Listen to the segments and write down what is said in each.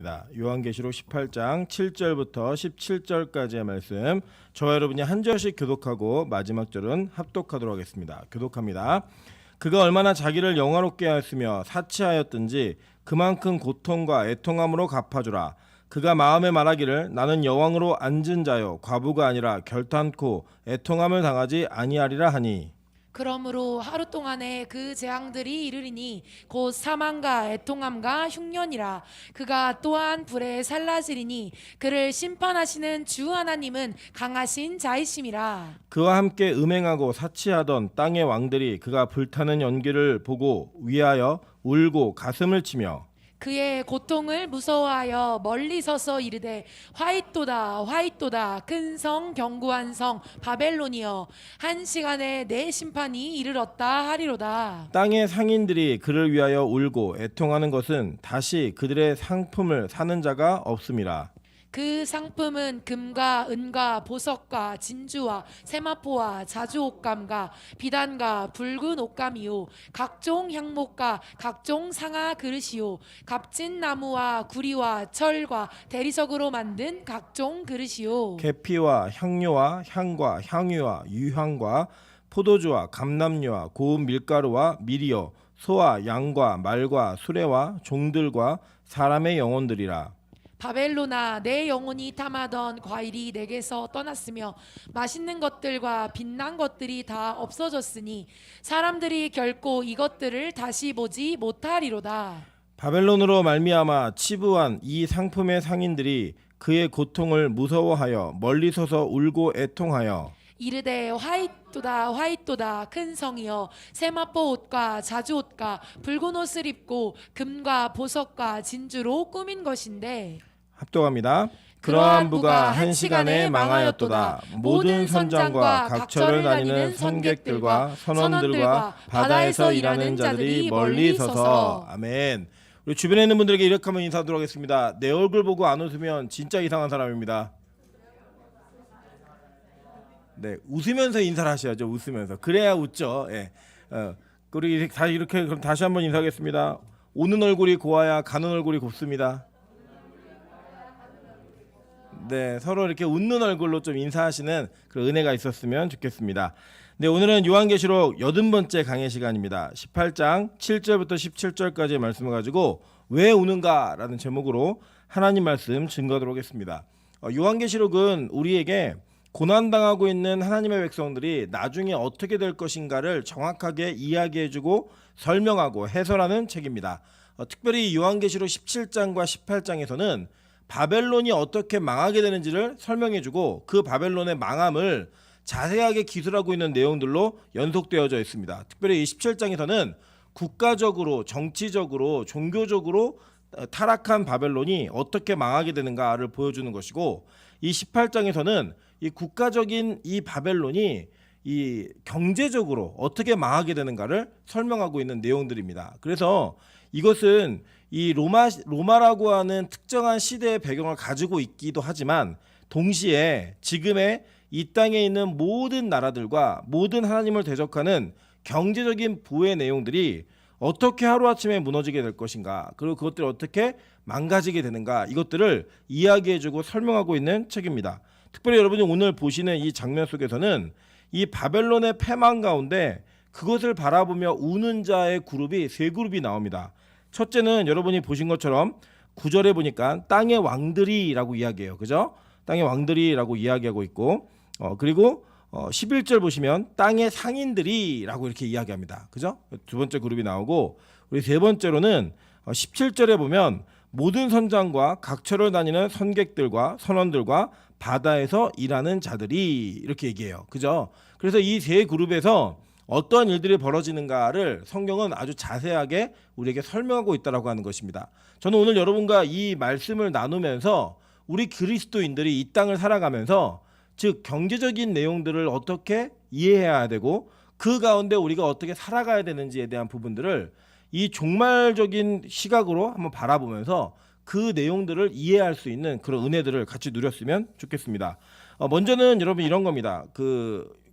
요한계시록 18장 7절부터 17절까지의 말씀, 저와 여러분이 한 절씩 교독하고 마지막 절은 합독하도록 하겠습니다. 교독합니다. 그가 얼마나 자기를 영화롭게 하였으며 사치하였든지 그만큼 고통과 애통함으로 갚아주라. 그가 마음에 말하기를 나는 여왕으로 앉은 자요 과부가 아니라 결탄코 애통함을 당하지 아니하리라 하니, 그러므로 하루 동안에 그 재앙들이 이르리니 곧 사망과 애통함과 흉년이라. 그가 또한 불에 살라지리니 그를 심판하시는 주 하나님은 강하신 자이심이라. 그와 함께 음행하고 사치하던 땅의 왕들이 그가 불타는 연기를 보고 위하여 울고 가슴을 치며, 그의 고통을 무서워하여 멀리 서서 이르되 화이토다 화이토다 큰 성 견고한 성 바벨론이여, 한 시간에 내 심판이 이르렀다 하리로다. 땅의 상인들이 그를 위하여 울고 애통하는 것은 다시 그들의 상품을 사는 자가 없음이라. 그 상품은 금과 은과 보석과 진주와 세마포와 자주옷감과 비단과 붉은 옷감이요 각종 향목과 각종 상아 그릇이요 값진 나무와 구리와 철과 대리석으로 만든 각종 그릇이요 계피와 향료와 향과 향유와 유향과 포도주와 감람류와 고운 밀가루와 밀이요 소와 양과 말과 수레와 종들과 사람의 영혼들이라. 바벨로나, 내 영혼이 탐하던 과일이 내게서 떠났으며 맛있는 것들과 빛난 것들이 다 없어졌으니 사람들이 결코 이것들을 다시 보지 못하리로다. 바벨론으로 말미암아 치부한 이 상품의 상인들이 그의 고통을 무서워하여 멀리 서서 울고 애통하여 이르되 화이토다 화이토다 큰 성이여, 세마포 옷과 자주옷과 붉은 옷을 입고 금과 보석과 진주로 꾸민 것인데, 합독합니다. 그러한 부가 한 시간에 망하였도다. 모든 선장과 각처를 다니는 선객들과 선원들과 바다에서 일하는 자들이 멀리 서서. 아멘. 우리 주변에 있는 분들에게 이렇게 한번 인사하도록 하겠습니다. 내 얼굴 보고 안 웃으면 진짜 이상한 사람입니다. 네, 웃으면서 인사를 하셔야죠. 웃으면서. 그래야 웃죠. 예. 우리 다시 이렇게 그럼 다시 한번 인사하겠습니다. 오는 얼굴이 고와야 가는 얼굴이 곱습니다. 네, 서로 이렇게 웃는 얼굴로 좀 인사하시는 그런 은혜가 있었으면 좋겠습니다. 네, 오늘은 요한계시록 80번째 강의 시간입니다. 18장 7절부터 17절까지의 말씀을 가지고 왜 우는가라는 제목으로 하나님 말씀 증거하도록 하겠습니다. 요한계시록은 우리에게 고난당하고 있는 하나님의 백성들이 나중에 어떻게 될 것인가를 정확하게 이야기해주고 설명하고 해설하는 책입니다. 특별히 요한계시록 17장과 18장에서는 바벨론이 어떻게 망하게 되는지를 설명해주고 그 바벨론의 망함을 자세하게 기술하고 있는 내용들로 연속되어져 있습니다. 특별히 이 17장에서는 국가적으로, 정치적으로, 종교적으로 타락한 바벨론이 어떻게 망하게 되는가를 보여주는 것이고, 이 18장에서는 이 국가적인 이 바벨론이 이 경제적으로 어떻게 망하게 되는가를 설명하고 있는 내용들입니다. 그래서 이것은 이 로마라고 하는 특정한 시대의 배경을 가지고 있기도 하지만 동시에 지금의 이 땅에 있는 모든 나라들과 모든 하나님을 대적하는 경제적인 부의 내용들이 어떻게 하루아침에 무너지게 될 것인가, 그리고 그것들이 어떻게 망가지게 되는가, 이것들을 이야기해주고 설명하고 있는 책입니다. 특별히 여러분이 오늘 보시는 이 장면 속에서는 이 바벨론의 패망 가운데 그것을 바라보며 우는 자의 그룹이 세 그룹이 나옵니다. 첫째는 여러분이 보신 것처럼 9절에 보니까 땅의 왕들이라고 이야기해요. 그죠? 땅의 왕들이라고 이야기하고 있고, 그리고 11절 보시면 땅의 상인들이라고 이렇게 이야기합니다. 그죠? 두 번째 그룹이 나오고, 우리 세 번째로는 17절에 보면 모든 선장과 각처를 다니는 선객들과 선원들과 바다에서 일하는 자들이 이렇게 얘기해요. 그죠? 그래서 이 세 그룹에서 어떤 일들이 벌어지는가를 성경은 아주 자세하게 우리에게 설명하고 있다고 하는 것입니다. 저는 오늘 여러분과 이 말씀을 나누면서 우리 그리스도인들이 이 땅을 살아가면서, 즉 경제적인 내용들을 어떻게 이해해야 되고 그 가운데 우리가 어떻게 살아가야 되는지에 대한 부분들을 이 종말적인 시각으로 한번 바라보면서 그 내용들을 이해할 수 있는 그런 은혜들을 같이 누렸으면 좋겠습니다. 먼저는 여러분 이런 겁니다.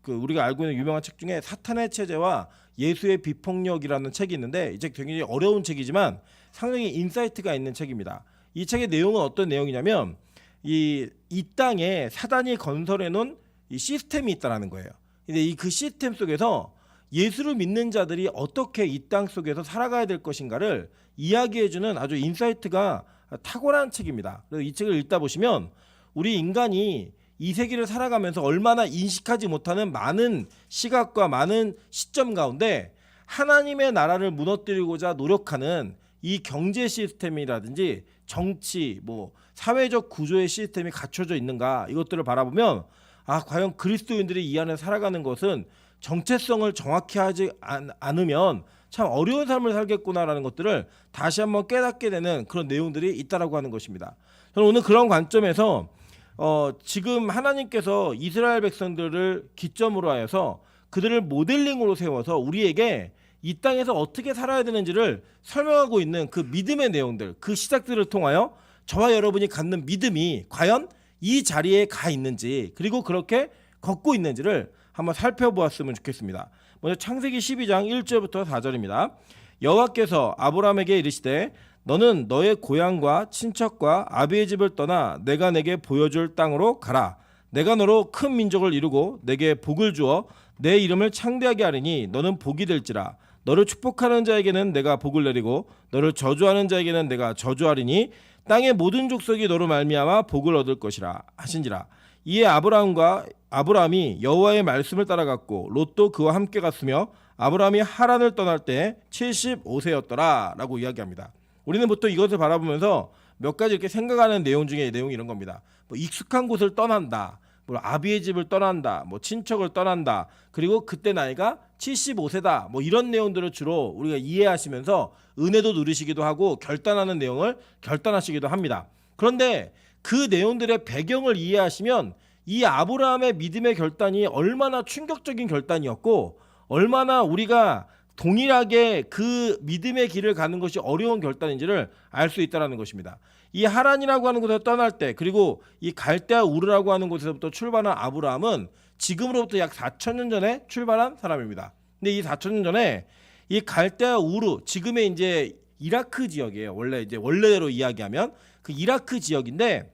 우리가 알고 있는 유명한 책 중에 사탄의 체제와 예수의 비폭력이라는 책이 있는데, 이 책 굉장히 어려운 책이지만 상당히 인사이트가 있는 책입니다. 이 책의 내용은 어떤 내용이냐면 이 땅에 사단이 건설해 놓은 이 시스템이 있다라는 거예요. 근데 이 그 시스템 속에서 예수를 믿는 자들이 어떻게 이 땅 속에서 살아가야 될 것인가를 이야기해주는 아주 인사이트가 탁월한 책입니다. 그래서 이 책을 읽다 보시면 우리 인간이 이 세계를 살아가면서 얼마나 인식하지 못하는 많은 시각과 많은 시점 가운데 하나님의 나라를 무너뜨리고자 노력하는 이 경제 시스템이라든지 정치, 뭐 사회적 구조의 시스템이 갖춰져 있는가, 이것들을 바라보면 과연 그리스도인들이 이 안에 살아가는 것은 정체성을 정확히 하지 않으면 참 어려운 삶을 살겠구나라는 것들을 다시 한번 깨닫게 되는 그런 내용들이 있다라고 하는 것입니다. 저는 오늘 그런 관점에서 지금 하나님께서 이스라엘 백성들을 기점으로 하여서 그들을 모델링으로 세워서 우리에게 이 땅에서 어떻게 살아야 되는지를 설명하고 있는 그 믿음의 내용들, 그 시작들을 통하여 저와 여러분이 갖는 믿음이 과연 이 자리에 가 있는지, 그리고 그렇게 걷고 있는지를 한번 살펴보았으면 좋겠습니다. 먼저 창세기 12장 1절부터 4절입니다. 여호와께서 아브라함에게 이르시되 너는 너의 고향과 친척과 아비의 집을 떠나 내가 내게 보여줄 땅으로 가라. 내가 너로 큰 민족을 이루고 내게 복을 주어 내 이름을 창대하게 하리니 너는 복이 될지라. 너를 축복하는 자에게는 내가 복을 내리고 너를 저주하는 자에게는 내가 저주하리니 땅의 모든 족속이 너로 말미암아 복을 얻을 것이라 하신지라. 이에 아브라함이 여호와의 말씀을 따라갔고 롯도 그와 함께 갔으며 아브라함이 하란을 떠날 때 75세였더라 라고 이야기합니다. 우리는 보통 이것을 바라보면서 몇 가지 이렇게 생각하는 내용 중에 내용이 이런 겁니다. 뭐 익숙한 곳을 떠난다, 뭐 아비의 집을 떠난다, 뭐 친척을 떠난다, 그리고 그때 나이가 75세다, 뭐 이런 내용들을 주로 우리가 이해하시면서 은혜도 누리시기도 하고 결단하는 내용을 결단하시기도 합니다. 그런데 그 내용들의 배경을 이해하시면 이 아브라함의 믿음의 결단이 얼마나 충격적인 결단이었고 얼마나 우리가 동일하게 그 믿음의 길을 가는 것이 어려운 결단인지를 알 수 있다는 것입니다. 이 하란이라고 하는 곳에서 떠날 때, 그리고 이 갈대아 우르라고 하는 곳에서부터 출발한 아브라함은 지금으로부터 약 4,000년 전에 출발한 사람입니다. 근데 이 4,000년 전에 이 갈대아 우르, 지금의 이제 이라크 지역이에요. 원래대로 이야기하면 그 이라크 지역인데,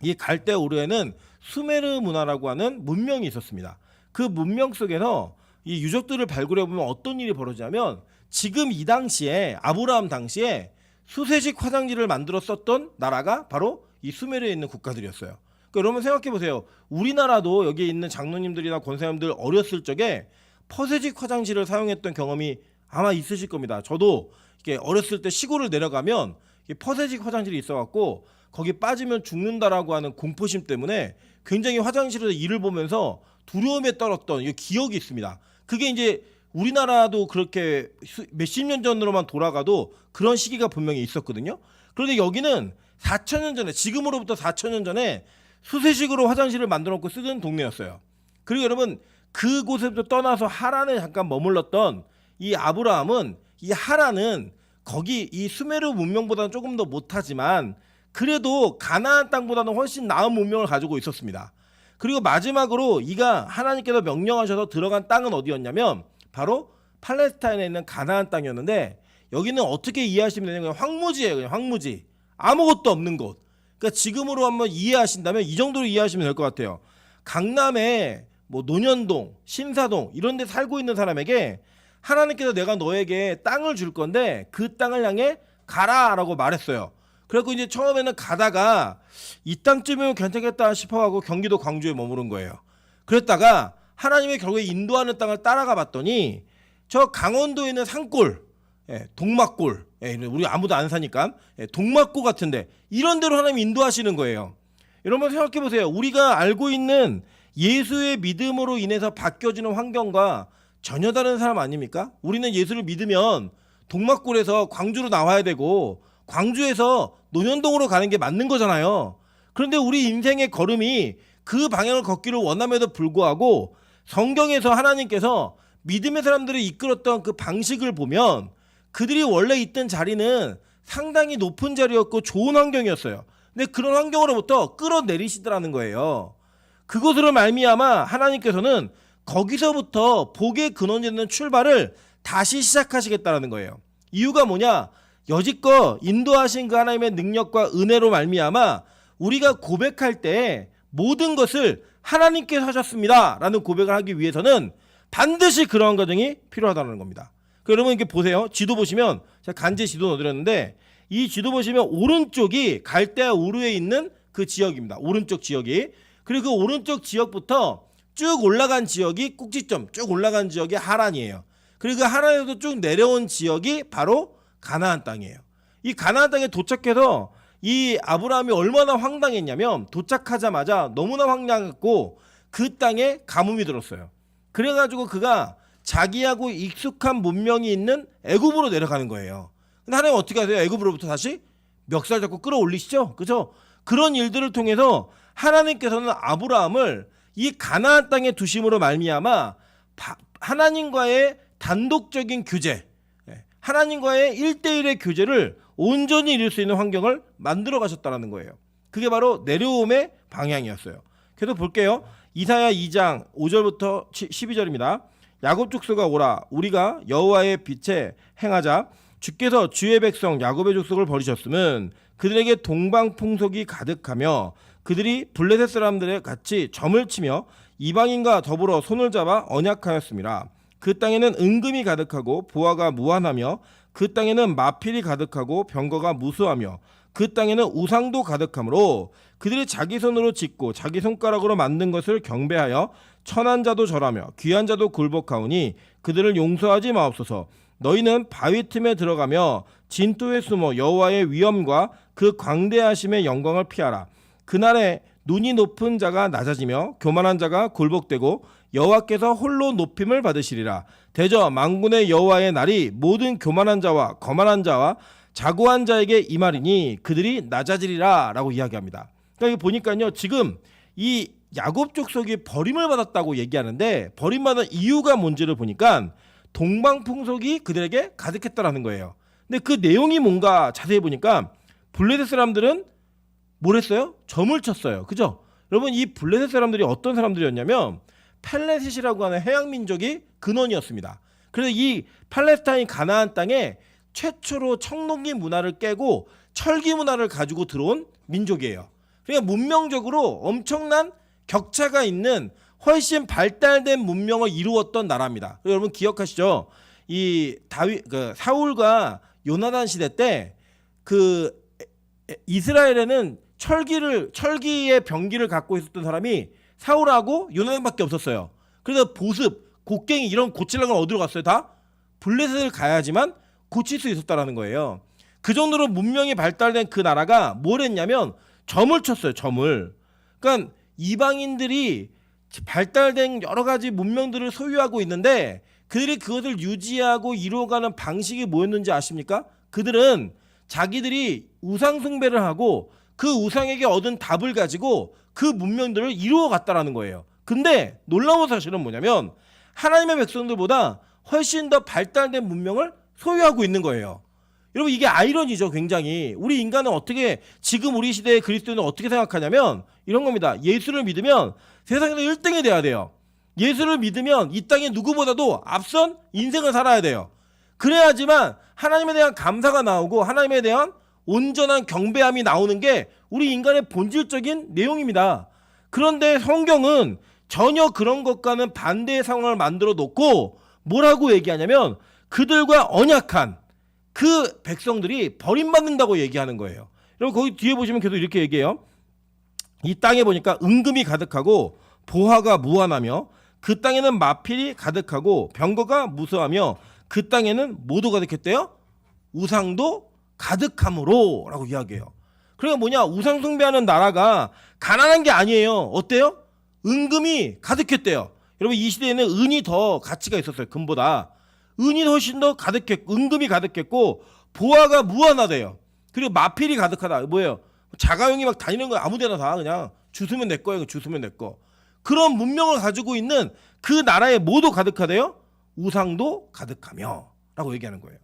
이 갈대아 우르에는 수메르 문화라고 하는 문명이 있었습니다. 그 문명 속에서 이 유적들을 발굴해 보면 어떤 일이 벌어지냐면, 지금 이 당시에 아브라함 당시에 수세식 화장지를 만들어 썼던 나라가 바로 이 수메르에 있는 국가들이었어요. 그러니까 여러분 생각해 보세요. 우리나라도 여기에 있는 장로님들이나 권사님들 어렸을 적에 퍼세식 화장지를 사용했던 경험이 아마 있으실 겁니다. 저도 이렇게 어렸을 때 시골을 내려가면 퍼세식 화장실이 있어갖고 거기 빠지면 죽는다라고 하는 공포심 때문에 굉장히 화장실에서 일을 보면서 두려움에 떨었던 기억이 있습니다. 그게 이제 우리나라도 그렇게 몇십 년 전으로만 돌아가도 그런 시기가 분명히 있었거든요. 그런데 여기는 4,000년 전에, 지금으로부터 4,000년 전에 수세식으로 화장실을 만들어 놓고 쓰던 동네였어요. 그리고 여러분 그곳에서 떠나서 하란에 잠깐 머물렀던 이 아브라함은, 이 하란은 거기 이 수메르 문명보다는 조금 더 못하지만 그래도 가나안 땅보다는 훨씬 나은 문명을 가지고 있었습니다. 그리고 마지막으로 이가 하나님께서 명령하셔서 들어간 땅은 어디였냐면 바로 팔레스타인에 있는 가나안 땅이었는데, 여기는 어떻게 이해하시면 되냐면 황무지예요. 그냥 황무지, 아무것도 없는 곳. 그러니까 지금으로 한번 이해하신다면 이 정도로 이해하시면 될 것 같아요. 강남에 뭐 논현동, 신사동 이런 데 살고 있는 사람에게 하나님께서 내가 너에게 땅을 줄 건데 그 땅을 향해 가라라고 말했어요. 그래서 이제 처음에는 가다가 이 땅쯤이면 괜찮겠다 싶어하고 경기도 광주에 머무른 거예요. 그랬다가 하나님의 결국에 인도하는 땅을 따라가 봤더니 저 강원도에 있는 산골, 동막골, 우리 아무도 안 사니까 동막골 같은데 이런 데로 하나님이 인도하시는 거예요. 여러분 생각해 보세요. 우리가 알고 있는 예수의 믿음으로 인해서 바뀌어지는 환경과 전혀 다른 사람 아닙니까? 우리는 예수를 믿으면 동막골에서 광주로 나와야 되고 광주에서 논현동으로 가는 게 맞는 거잖아요. 그런데 우리 인생의 걸음이 그 방향을 걷기를 원함에도 불구하고 성경에서 하나님께서 믿음의 사람들을 이끌었던 그 방식을 보면 그들이 원래 있던 자리는 상당히 높은 자리였고 좋은 환경이었어요. 근데 그런 환경으로부터 끌어내리시더라는 거예요. 그것으로 말미암아 하나님께서는 거기서부터 복의 근원이 되는 출발을 다시 시작하시겠다는 거예요. 이유가 뭐냐? 여지껏 인도하신 그 하나님의 능력과 은혜로 말미암아 우리가 고백할 때 모든 것을 하나님께서 하셨습니다 라는 고백을 하기 위해서는 반드시 그러한 과정이 필요하다는 겁니다. 여러분 이렇게 보세요. 지도 보시면 제가 간제 지도 넣어드렸는데 이 지도 보시면 오른쪽이 갈대아 우르에 있는 그 지역입니다. 오른쪽 지역이. 그리고 그 오른쪽 지역부터 쭉 올라간 지역이 꼭지점 쭉 올라간 지역이 하란이에요. 그리고 그 하란에서 쭉 내려온 지역이 바로 가나안 땅이에요. 이 가나안 땅에 도착해서 이 아브라함이 얼마나 황당했냐면 도착하자마자 너무나 황당했고 그 땅에 가뭄이 들었어요. 그래가지고 그가 자기하고 익숙한 문명이 있는 애굽으로 내려가는 거예요. 근데 하나님 어떻게 하세요? 애굽으로부터 다시 멱살 잡고 끌어올리시죠? 그죠? 그런 일들을 통해서 하나님께서는 아브라함을 이 가나안 땅에 두심으로 말미암아 하나님과의 단독적인 교제, 하나님과의 1대1의 교제를 온전히 이룰 수 있는 환경을 만들어 가셨다는 거예요. 그게 바로 내려옴의 방향이었어요. 그래서 볼게요. 이사야 2장 5절부터 12절입니다. 야곱 족속아 오라, 우리가 여호와의 빛에 행하자. 주께서 주의 백성 야곱의 족속을 버리셨음은 그들에게 동방풍속이 가득하며 그들이 블레셋 사람들의 같이 점을 치며 이방인과 더불어 손을 잡아 언약하였습니다. 그 땅에는 은금이 가득하고 보화가 무한하며 그 땅에는 마필이 가득하고 병거가 무수하며 그 땅에는 우상도 가득하므로 그들이 자기 손으로 짓고 자기 손가락으로 만든 것을 경배하여 천한 자도 절하며 귀한 자도 굴복하오니 그들을 용서하지 마옵소서. 너희는 바위 틈에 들어가며 진토에 숨어 여호와의 위엄과 그 광대하심의 영광을 피하라. 그날에 눈이 높은 자가 낮아지며 교만한 자가 굴복되고 여호와께서 홀로 높임을 받으시리라. 대저 만군의 여호와의 날이 모든 교만한 자와 거만한 자와 자고한 자에게 임하리니 그들이 낮아지리라 라고 이야기합니다. 그러니까 보니까요, 지금 이 야곱 족속이 버림을 받았다고 얘기하는데 버림받은 이유가 뭔지를 보니까 동방풍속이 그들에게 가득했다라는 거예요. 근데 그 내용이 뭔가 자세히 보니까 블레셋 사람들은 뭘 했어요? 점을 쳤어요. 그죠? 여러분 이 블레셋 사람들이 어떤 사람들이었냐면 팔레셋이라고 하는 해양 민족이 근원이었습니다. 그래서 이 팔레스타인 가나안 땅에 최초로 청동기 문화를 깨고 철기 문화를 가지고 들어온 민족이에요. 그러니까 문명적으로 엄청난 격차가 있는 훨씬 발달된 문명을 이루었던 나라입니다. 여러분 기억하시죠? 이 사울과 요나단 시대 때 그 이스라엘에는 철기의 병기를 갖고 있었던 사람이 사울하고 요나단밖에 없었어요. 그래서 보습, 곡괭이 이런 고치려는 건 어디로 갔어요? 다 블레셋을 가야지만 고칠 수 있었다라는 거예요. 그 정도로 문명이 발달된 그 나라가 뭘 했냐면 점을 쳤어요. 점을. 그러니까 이방인들이 발달된 여러 가지 문명들을 소유하고 있는데 그들이 그것을 유지하고 이루어가는 방식이 뭐였는지 아십니까? 그들은 자기들이 우상 숭배를 하고 그 우상에게 얻은 답을 가지고 그 문명들을 이루어 갔다라는 거예요. 근데 놀라운 사실은 뭐냐면 하나님의 백성들보다 훨씬 더 발달된 문명을 소유하고 있는 거예요. 여러분 이게 아이러니죠. 굉장히. 우리 인간은 어떻게 지금 우리 시대의 그리스도인은 어떻게 생각하냐면 이런 겁니다. 예수를 믿으면 세상에서 1등이 돼야 돼요. 예수를 믿으면 이 땅에 누구보다도 앞선 인생을 살아야 돼요. 그래야지만 하나님에 대한 감사가 나오고 하나님에 대한 온전한 경배함이 나오는 게 우리 인간의 본질적인 내용입니다. 그런데 성경은 전혀 그런 것과는 반대의 상황을 만들어 놓고 뭐라고 얘기하냐면 그들과 언약한 그 백성들이 버림받는다고 얘기하는 거예요. 여러분 거기 뒤에 보시면 계속 이렇게 얘기해요. 이 땅에 보니까 은금이 가득하고 보화가 무한하며 그 땅에는 마필이 가득하고 병거가 무수하며 그 땅에는 뭐도 가득했대요? 우상도 가득함으로 라고 이야기해요. 그러니까 뭐냐, 우상 숭배하는 나라가 가난한 게 아니에요. 어때요? 은금이 가득했대요. 여러분 이 시대에는 은이 더 가치가 있었어요. 금보다. 은이 훨씬 더 가득했고 은금이 가득했고 보화가 무한하대요. 그리고 마필이 가득하다. 뭐예요? 자가용이 막 다니는 거 아무데나 다 그냥 주스면 내 거예요. 주스면 내 거. 그런 문명을 가지고 있는 그 나라에 뭐도 가득하대요? 우상도 가득하며 라고 얘기하는 거예요.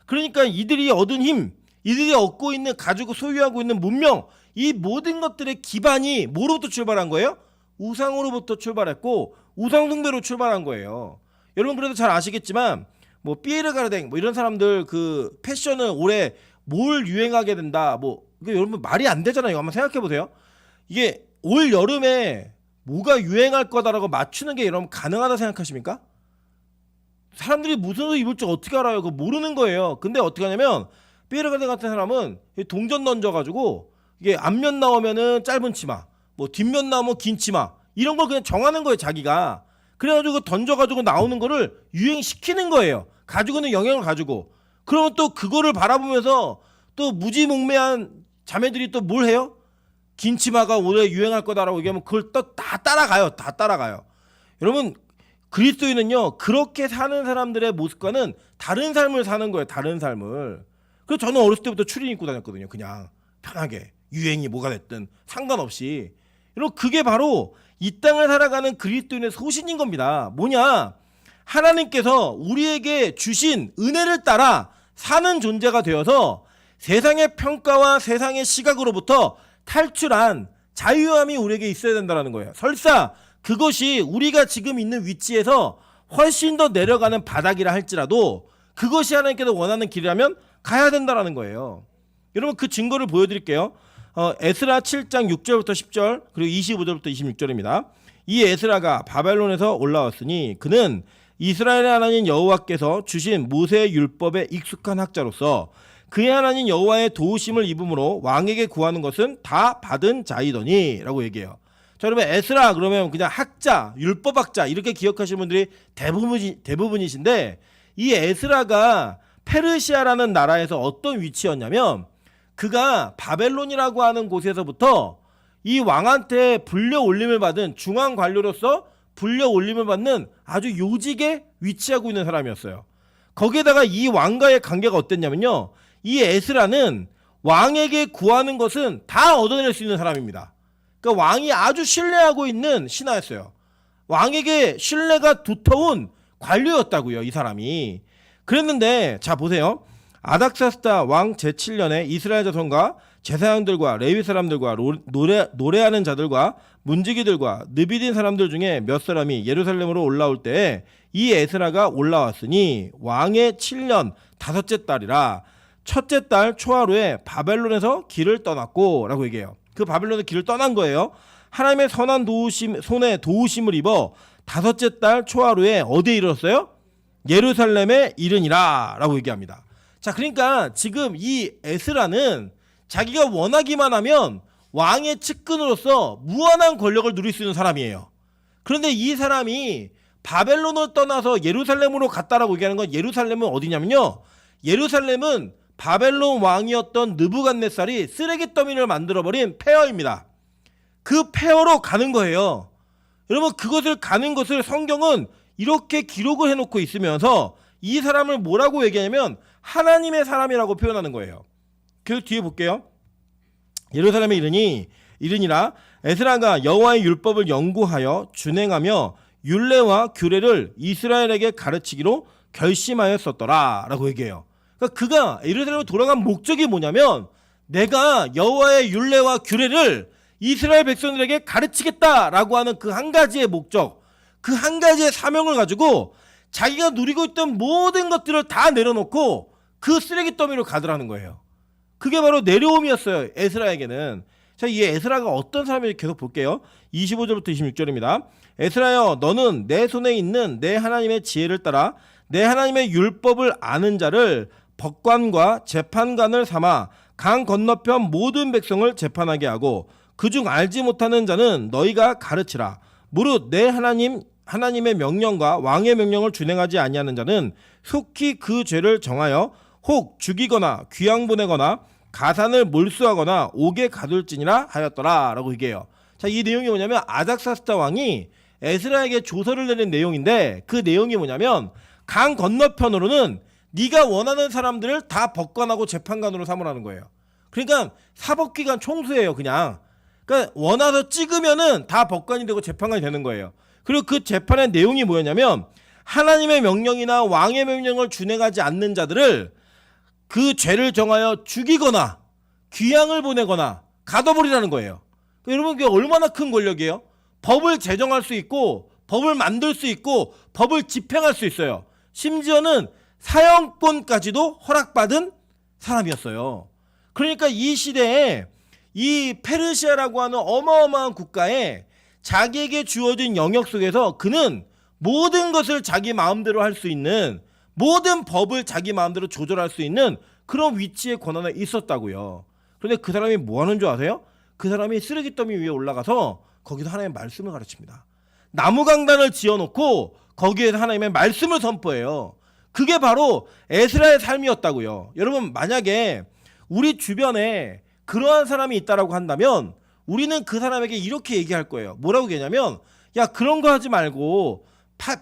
그러니까 이들이 얻은 힘, 이들이 얻고 있는 가지고 소유하고 있는 문명, 이 모든 것들의 기반이 뭐로부터 출발한 거예요? 우상으로부터 출발했고 우상 숭배로 출발한 거예요. 여러분 그래도 잘 아시겠지만 뭐 피에르 가르댕 뭐 이런 사람들 그 패션을 올해 뭘 유행하게 된다. 뭐 이게 여러분 말이 안 되잖아요. 한번 생각해 보세요. 이게 올 여름에 뭐가 유행할 거다라고 맞추는 게 여러분 가능하다 생각하십니까? 사람들이 무슨 옷 입을 줄 어떻게 알아요? 그거 모르는 거예요. 근데 어떻게 하냐면 피에르 가르댕 같은 사람은 동전 던져가지고 이게 앞면 나오면은 짧은 치마, 뭐 뒷면 나오면 긴 치마 이런 걸 그냥 정하는 거예요, 자기가. 그래가지고 던져가지고 나오는 거를 유행시키는 거예요. 가지고는 영향을 가지고. 그러면 또 그거를 바라보면서 또 무지몽매한 자매들이 또 뭘 해요? 긴 치마가 올해 유행할 거다라고 얘기하면 그걸 또 다 따라가요. 다 따라가요. 여러분 그리스도인은요 그렇게 사는 사람들의 모습과는 다른 삶을 사는 거예요. 다른 삶을. 그래서 저는 어렸을 때부터 추리닝 입고 다녔거든요. 그냥 편하게 유행이 뭐가 됐든 상관없이. 여러분 그게 바로 이 땅을 살아가는 그리스도인의 소신인 겁니다. 뭐냐? 하나님께서 우리에게 주신 은혜를 따라 사는 존재가 되어서 세상의 평가와 세상의 시각으로부터 탈출한 자유함이 우리에게 있어야 된다는 거예요. 설사 그것이 우리가 지금 있는 위치에서 훨씬 더 내려가는 바닥이라 할지라도 그것이 하나님께서 원하는 길이라면 가야 된다는 거예요. 여러분 그 증거를 보여드릴게요. 에스라 7장 6절부터 10절 그리고 25절부터 26절입니다. 이 에스라가 바벨론에서 올라왔으니 그는 이스라엘의 하나님 여호와께서 주신 모세의 율법에 익숙한 학자로서 그의 하나님 여호와의 도우심을 입음으로 왕에게 구하는 것은 다 받은 자이더니 라고 얘기해요. 자, 여러분 에스라 그러면 그냥 학자, 율법학자 이렇게 기억하시는 분들이 대부분이신데 이 에스라가 페르시아라는 나라에서 어떤 위치였냐면 그가 바벨론이라고 하는 곳에서부터 이 왕한테 불려 올림을 받은 중앙 관료로서 불려 올림을 받는 아주 요직에 위치하고 있는 사람이었어요. 거기에다가 이 왕과의 관계가 어땠냐면요. 이 에스라는 왕에게 구하는 것은 다 얻어낼 수 있는 사람입니다. 그러니까 왕이 아주 신뢰하고 있는 신하였어요. 왕에게 신뢰가 두터운 관료였다고요. 이 사람이. 그랬는데 자 보세요. 아닥사스다 왕 제7년에 이스라엘 자손과 제사장들과 레위 사람들과 노래하는 자들과 문지기들과 느비딘 사람들 중에 몇 사람이 예루살렘으로 올라올 때에 이 에스라가 올라왔으니 왕의 7년 다섯째 달이라 첫째 달 초하루에 바벨론에서 길을 떠났고 라고 얘기해요. 그 바벨론에서 길을 떠난 거예요. 하나님의 선한 손에 도우심을 입어 다섯째 달 초하루에 어디에 이르렀어요? 예루살렘에 이르니라 라고 얘기합니다. 자, 그러니까 지금 이 에스라는 자기가 원하기만 하면 왕의 측근으로서 무한한 권력을 누릴 수 있는 사람이에요. 그런데 이 사람이 바벨론을 떠나서 예루살렘으로 갔다라고 얘기하는 건 예루살렘은 어디냐면요. 예루살렘은 바벨론 왕이었던 느부갓네살이 쓰레기 더미를 만들어버린 폐허입니다. 그 폐허로 가는 거예요. 여러분 그것을 가는 것을 성경은 이렇게 기록을 해놓고 있으면서 이 사람을 뭐라고 얘기하냐면 하나님의 사람이라고 표현하는 거예요. 그 뒤에 볼게요. 예루살렘에 이르니라 에스라가 여호와의 율법을 연구하여 준행하며 율례와 규례를 이스라엘에게 가르치기로 결심하였었더라 라고 얘기해요. 그러니까 그가 예루살렘에 돌아간 목적이 뭐냐면 내가 여호와의 율례와 규례를 이스라엘 백성들에게 가르치겠다라고 하는 그 한 가지의 목적, 그 한 가지의 사명을 가지고 자기가 누리고 있던 모든 것들을 다 내려놓고 그 쓰레기 더미로 가더라는 거예요. 그게 바로 내려옴이었어요. 에스라에게는. 자, 이 에스라가 어떤 사람인지 계속 볼게요. 25절부터 26절입니다. 에스라여 너는 내 손에 있는 내 하나님의 지혜를 따라 내 하나님의 율법을 아는 자를 법관과 재판관을 삼아 강 건너편 모든 백성을 재판하게 하고 그중 알지 못하는 자는 너희가 가르치라. 무릇 내 하나님의 명령과 왕의 명령을 준행하지 아니하는 자는 속히 그 죄를 정하여 혹 죽이거나 귀양 보내거나 가산을 몰수하거나 옥에 가둘지니라 하였더라 라고 얘기해요. 자, 이 내용이 뭐냐면 아닥사스다 왕이 에스라에게 조서를 내린 내용인데 그 내용이 뭐냐면 강 건너편으로는 네가 원하는 사람들을 다 법관하고 재판관으로 삼으라는 거예요. 그러니까 사법기관 총수예요. 그냥. 그러니까 원해서 찍으면은 다 법관이 되고 재판관이 되는 거예요. 그리고 그 재판의 내용이 뭐였냐면 하나님의 명령이나 왕의 명령을 준행하지 않는 자들을 그 죄를 정하여 죽이거나 귀양을 보내거나 가둬버리라는 거예요. 여러분 그게 얼마나 큰 권력이에요? 법을 제정할 수 있고 법을 만들 수 있고 법을 집행할 수 있어요. 심지어는 사형권까지도 허락받은 사람이었어요. 그러니까 이 시대에 이 페르시아라고 하는 어마어마한 국가에 자기에게 주어진 영역 속에서 그는 모든 것을 자기 마음대로 할 수 있는, 모든 법을 자기 마음대로 조절할 수 있는 그런 위치에 권한에 있었다고요. 그런데 그 사람이 뭐 하는 줄 아세요? 그 사람이 쓰레기 더미 위에 올라가서 거기서 하나님의 말씀을 가르칩니다. 나무 강단을 지어놓고 거기에서 하나님의 말씀을 선포해요. 그게 바로 에스라의 삶이었다고요. 여러분, 만약에 우리 주변에 그러한 사람이 있다라고 한다면 우리는 그 사람에게 이렇게 얘기할 거예요. 뭐라고 얘기하냐면, 야, 그런 거 하지 말고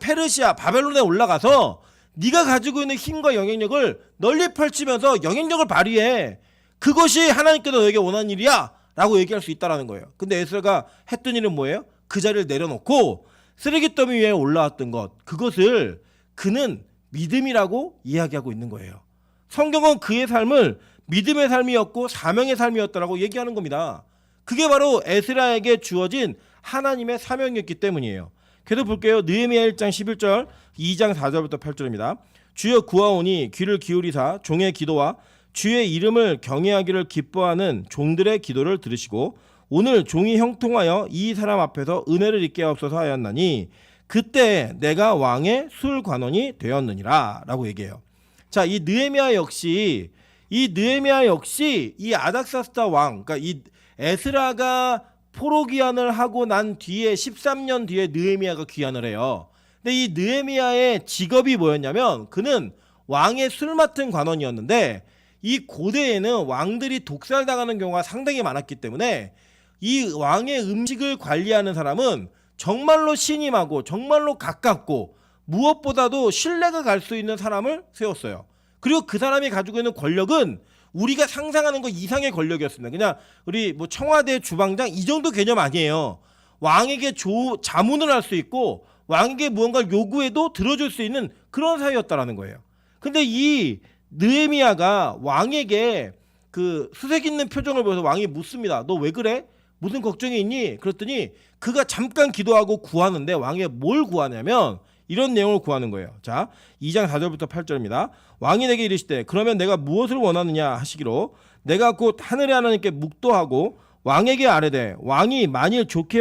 페르시아 바벨론에 올라가서 네가 가지고 있는 힘과 영향력을 널리 펼치면서 영향력을 발휘해. 그것이 하나님께서 너에게 원하는 일이야 라고 얘기할 수 있다라는 거예요. 근데 에스라가 했던 일은 뭐예요? 그 자리를 내려놓고 쓰레기 더미 위에 올라왔던 것, 그것을 그는 믿음이라고 이야기하고 있는 거예요. 성경은 그의 삶을 믿음의 삶이었고 사명의 삶이었다라고 얘기하는 겁니다. 그게 바로 에스라에게 주어진 하나님의 사명이었기 때문이에요. 계속 볼게요. 느헤미야 1장 11절, 2장 4절부터 8절입니다. 주여 구하오니 귀를 기울이사 종의 기도와 주의 이름을 경외하기를 기뻐하는 종들의 기도를 들으시고 오늘 종이 형통하여 이 사람 앞에서 은혜를 입게 하옵소서 하였나니 그때 내가 왕의 술관원이 되었느니라 라고 얘기해요. 자, 이 느헤미야 역시 이 아닥사스다 왕, 그러니까 이 에스라가 포로 귀환을 하고 난 뒤에 13년 뒤에 느헤미야가 귀환을 해요. 근데 이 느헤미야의 직업이 뭐였냐면 그는 왕의 술 맡은 관원이었는데 이 고대에는 왕들이 독살당하는 경우가 상당히 많았기 때문에 이 왕의 음식을 관리하는 사람은 정말로 신임하고 정말로 가깝고 무엇보다도 신뢰가 갈 수 있는 사람을 세웠어요. 그리고 그 사람이 가지고 있는 권력은 우리가 상상하는 것 이상의 권력이었습니다. 그냥 우리 뭐 청와대 주방장 이 정도 개념 아니에요. 왕에게 자문을 할 수 있고 왕에게 무언가를 요구해도 들어줄 수 있는 그런 사이였다라는 거예요. 근데 이 느헤미야가 왕에게 그 수색 있는 표정을 보여서 왕이 묻습니다. 너 왜 그래? 무슨 걱정이 있니? 그랬더니 그가 잠깐 기도하고 구하는데 왕이 뭘 구하냐면 이런 내용을 구하는 거예요. 자, 2장 4절부터 8절입니다. 왕이 내게 이르시되 그러면 내가 무엇을 원하느냐 하시기로 내가 곧 하늘의 하나님께 묵도하고 왕에게 아뢰되 왕이 만일 좋게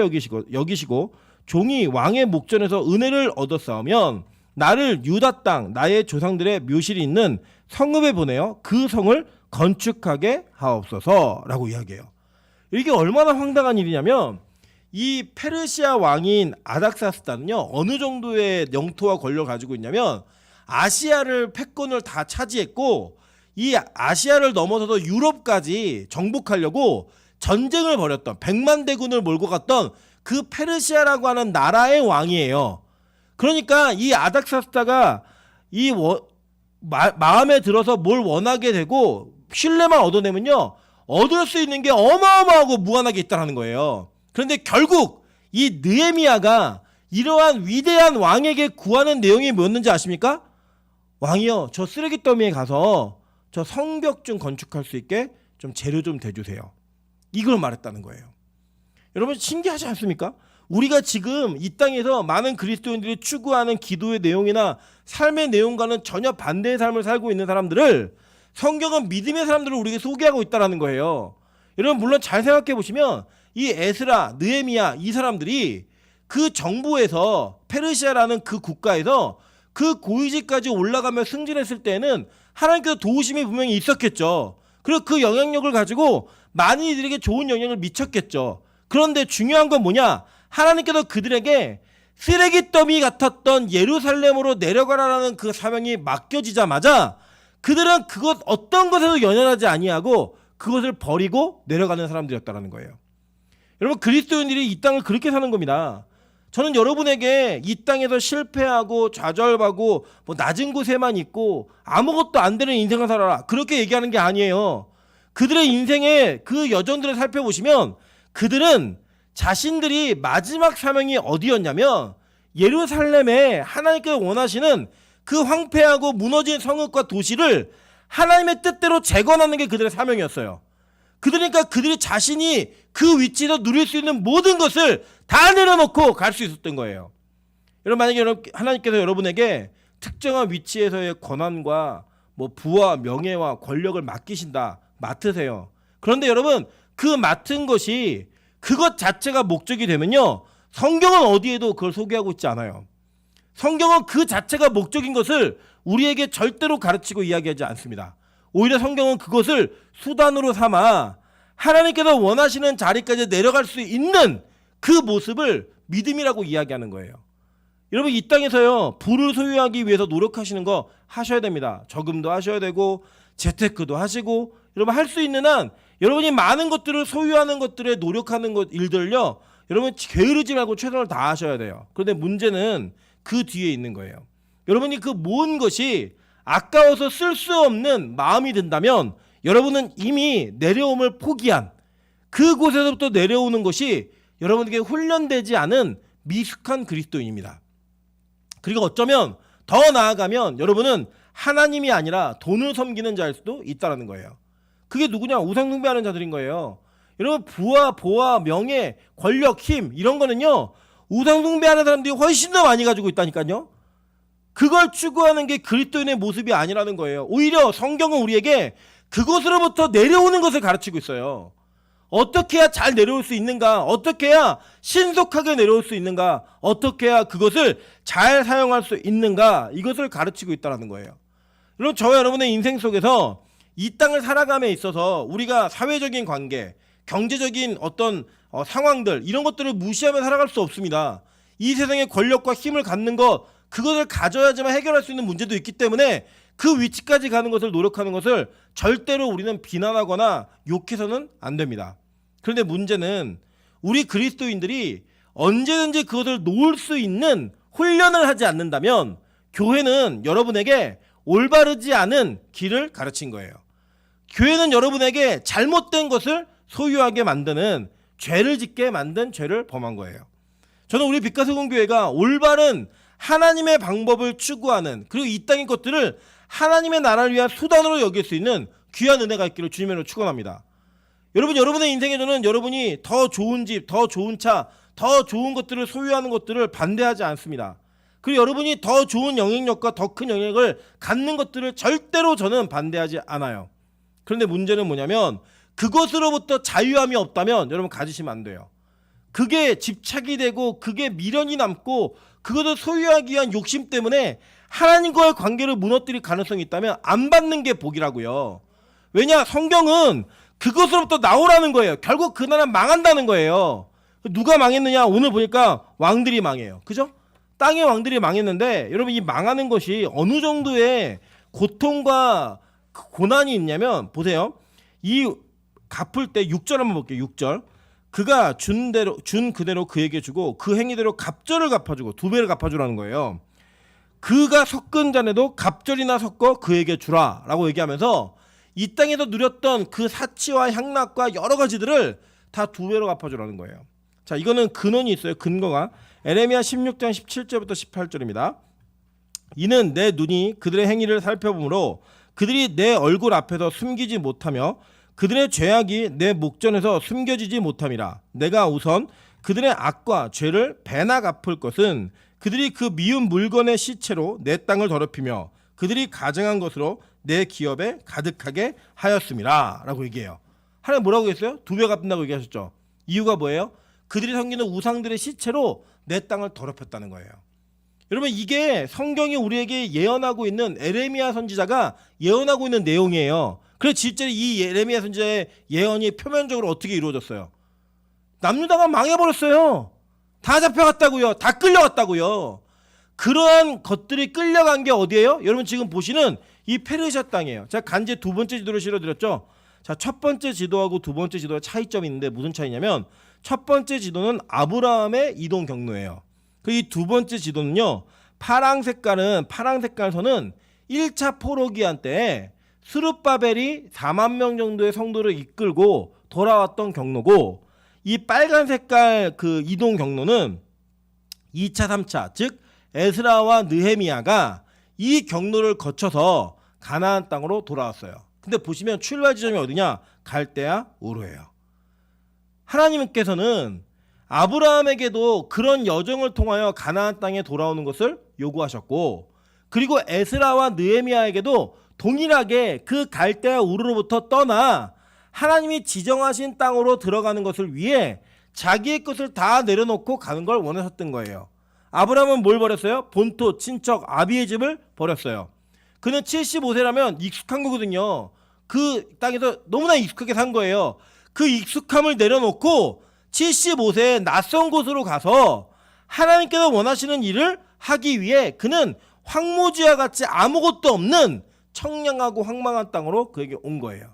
여기시고 종이 왕의 목전에서 은혜를 얻었사오면 나를 유다 땅 나의 조상들의 묘실이 있는 성읍에 보내어 그 성을 건축하게 하옵소서라고 이야기해요. 이게 얼마나 황당한 일이냐면 이 페르시아 왕인 아닥사스다는요 어느 정도의 영토와 권력을 가지고 있냐면 아시아를 패권을 다 차지했고 이 아시아를 넘어서서 유럽까지 정복하려고 전쟁을 벌였던 100만 대군을 몰고 갔던 그 페르시아라고 하는 나라의 왕이에요. 그러니까 이 아닥사스다가 이 마음에 들어서 뭘 원하게 되고 신뢰만 얻어내면요 얻을 수 있는 게 어마어마하고 무한하게 있다는 거예요. 그런데 결국 이 느헤미야가 이러한 위대한 왕에게 구하는 내용이 뭐였는지 아십니까? 왕이요, 저 쓰레기 더미에 가서 저 성벽 좀 건축할 수 있게 좀 재료 좀 대주세요. 이걸 말했다는 거예요. 여러분 신기하지 않습니까? 우리가 지금 이 땅에서 많은 그리스도인들이 추구하는 기도의 내용이나 삶의 내용과는 전혀 반대의 삶을 살고 있는 사람들을 성경은 믿음의 사람들을 우리에게 소개하고 있다는 거예요. 여러분 물론 잘 생각해 보시면 이 에스라, 느헤미야 이 사람들이 그 정부에서 페르시아라는 그 국가에서 그 고위직까지 올라가며 승진했을 때는 하나님께서 도우심이 분명히 있었겠죠. 그리고 그 영향력을 가지고 많은 이들에게 좋은 영향을 미쳤겠죠. 그런데 중요한 건 뭐냐? 하나님께서 그들에게 쓰레기 더미 같았던 예루살렘으로 내려가라는 그 사명이 맡겨지자마자 그들은 그것 어떤 것에도 연연하지 아니하고 그것을 버리고 내려가는 사람들이었다는 거예요. 여러분 그리스도인들이 이 땅을 그렇게 사는 겁니다. 저는 여러분에게 이 땅에서 실패하고 좌절하고 뭐 낮은 곳에만 있고 아무것도 안 되는 인생을 살아라 그렇게 얘기하는 게 아니에요. 그들의 인생의 그 여정들을 살펴보시면 그들은 자신들이 마지막 사명이 어디였냐면 예루살렘에 하나님께서 원하시는 그 황폐하고 무너진 성읍과 도시를 하나님의 뜻대로 재건하는 게 그들의 사명이었어요. 그러니까 그들이 자신이 그 위치에서 누릴 수 있는 모든 것을 다 내려놓고 갈 수 있었던 거예요. 여러분 만약에 하나님께서 여러분에게 특정한 위치에서의 권한과 뭐 부와 명예와 권력을 맡으세요. 그런데 여러분 그 맡은 것이 그것 자체가 목적이 되면요, 성경은 어디에도 그걸 소개하고 있지 않아요. 성경은 그 자체가 목적인 것을 우리에게 절대로 가르치고 이야기하지 않습니다. 오히려 성경은 그것을 수단으로 삼아 하나님께서 원하시는 자리까지 내려갈 수 있는 그 모습을 믿음이라고 이야기하는 거예요. 여러분 이 땅에서요, 부를 소유하기 위해서 노력하시는 거 하셔야 됩니다. 저금도 하셔야 되고 재테크도 하시고, 여러분 할 수 있는 한 여러분이 많은 것들을 소유하는 것들에 노력하는 일들요, 여러분 게으르지 말고 최선을 다하셔야 돼요. 그런데 문제는 그 뒤에 있는 거예요. 여러분이 그 모은 것이 아까워서 쓸 수 없는 마음이 든다면 여러분은 이미 내려옴을 포기한, 그곳에서부터 내려오는 것이 여러분에게 훈련되지 않은 미숙한 그리스도인입니다. 그리고 어쩌면 더 나아가면 여러분은 하나님이 아니라 돈을 섬기는 자일 수도 있다는 거예요. 그게 누구냐? 우상 숭배하는 자들인 거예요. 여러분 부와 보아 명예 권력 힘 이런 거는요, 우상 숭배하는 사람들이 훨씬 더 많이 가지고 있다니까요. 그걸 추구하는 게 그리스도인의 모습이 아니라는 거예요. 오히려 성경은 우리에게 그것으로부터 내려오는 것을 가르치고 있어요. 어떻게 해야 잘 내려올 수 있는가? 어떻게 해야 신속하게 내려올 수 있는가? 어떻게 해야 그것을 잘 사용할 수 있는가? 이것을 가르치고 있다는 거예요. 여러분 저와 여러분의 인생 속에서 이 땅을 살아감에 있어서 우리가 사회적인 관계, 경제적인 어떤 상황들 이런 것들을 무시하며 살아갈 수 없습니다. 이 세상에 권력과 힘을 갖는 것, 그것을 가져야지만 해결할 수 있는 문제도 있기 때문에 그 위치까지 가는 것을 노력하는 것을 절대로 우리는 비난하거나 욕해서는 안 됩니다. 그런데 문제는 우리 그리스도인들이 언제든지 그것을 놓을 수 있는 훈련을 하지 않는다면 교회는 여러분에게 올바르지 않은 길을 가르친 거예요. 교회는 여러분에게 잘못된 것을 소유하게 만드는, 죄를 짓게 만든 죄를 범한 거예요. 저는 우리 빛가서공교회가 올바른 하나님의 방법을 추구하는, 그리고 이 땅의 것들을 하나님의 나라를 위한 수단으로 여길 수 있는 귀한 은혜가 있기를 주님으로 축원합니다. 여러분, 여러분의 인생에서는 여러분이 더 좋은 집, 더 좋은 차, 더 좋은 것들을 소유하는 것들을 반대하지 않습니다. 그리고 여러분이 더 좋은 영향력과 더 큰 영향을 갖는 것들을 절대로 저는 반대하지 않아요. 그런데 문제는 뭐냐면 그것으로부터 자유함이 없다면 여러분 가지시면 안 돼요. 그게 집착이 되고 그게 미련이 남고 그것을 소유하기 위한 욕심 때문에 하나님과의 관계를 무너뜨릴 가능성이 있다면 안 받는 게 복이라고요. 왜냐? 성경은 그것으로부터 나오라는 거예요. 결국 그 나라는 망한다는 거예요. 누가 망했느냐? 오늘 보니까 왕들이 망해요. 그죠? 땅의 왕들이 망했는데 여러분 이 망하는 것이 어느 정도의 고통과 고난이 있냐면 보세요. 이 갚을 때 6절 한번 볼게요. 6절. 그가 준 그대로 그에게 주고 그 행위대로 갑절을 갚아주고 2배를 갚아주라는 거예요. 그가 섞은 잔에도 갑절이나 섞어 그에게 주라 라고 얘기하면서 이 땅에서 누렸던 그 사치와 향락과 여러 가지들을 다 2배로 갚아주라는 거예요. 자, 이거는 근원이 있어요. 근거가 에레미야 16장 17절부터 18절입니다. 이는 내 눈이 그들의 행위를 살펴보므로 그들이 내 얼굴 앞에서 숨기지 못하며 그들의 죄악이 내 목전에서 숨겨지지 못함이라. 내가 우선 그들의 악과 죄를 배나 갚을 것은 그들이 그 미운 물건의 시체로 내 땅을 더럽히며 그들이 가증한 것으로 내 기업에 가득하게 하였음이라 라고 얘기해요. 하나님 뭐라고 했어요? 2배 갚는다고 얘기하셨죠. 이유가 뭐예요? 그들이 섬기는 우상들의 시체로 내 땅을 더럽혔다는 거예요. 여러분 이게 성경이 우리에게 예언하고 있는 에레미야 선지자가 예언하고 있는 내용이에요. 그래서 실제로 이 에레미야 선지자의 예언이 표면적으로 어떻게 이루어졌어요? 남유다가 망해버렸어요. 다 잡혀갔다고요. 다 끌려갔다고요. 그러한 것들이 끌려간 게 어디예요? 여러분 지금 보시는 이 페르시아 땅이에요. 제가 간제 2번째 지도를 실어드렸죠. 자, 첫 번째 지도하고 2번째 지도의 차이점이 있는데 무슨 차이냐면 첫 번째 지도는 아브라함의 이동 경로예요. 그 이 2번째 지도는요. 파랑 색깔 선은 1차 포로기한 때 스룹바벨이 4만 명 정도의 성도를 이끌고 돌아왔던 경로고, 이 빨간 색깔 그 이동 경로는 2차 3차 즉 에스라와 느헤미야가 이 경로를 거쳐서 가나안 땅으로 돌아왔어요. 근데 보시면 출발 지점이 어디냐? 갈대아 우르예요. 하나님께서는 아브라함에게도 그런 여정을 통하여 가나안 땅에 돌아오는 것을 요구하셨고, 그리고 에스라와 느헤미야에게도 동일하게 그 갈대아 우르로부터 떠나 하나님이 지정하신 땅으로 들어가는 것을 위해 자기의 것을 다 내려놓고 가는 걸 원하셨던 거예요. 아브라함은 뭘 버렸어요? 본토, 친척, 아비의 집을 버렸어요. 그는 75세라면 익숙한 거거든요. 그 땅에서 너무나 익숙하게 산 거예요. 그 익숙함을 내려놓고 75세에 낯선 곳으로 가서 하나님께서 원하시는 일을 하기 위해 그는 황무지와 같이 아무것도 없는 청량하고 황망한 땅으로 그에게 온 거예요.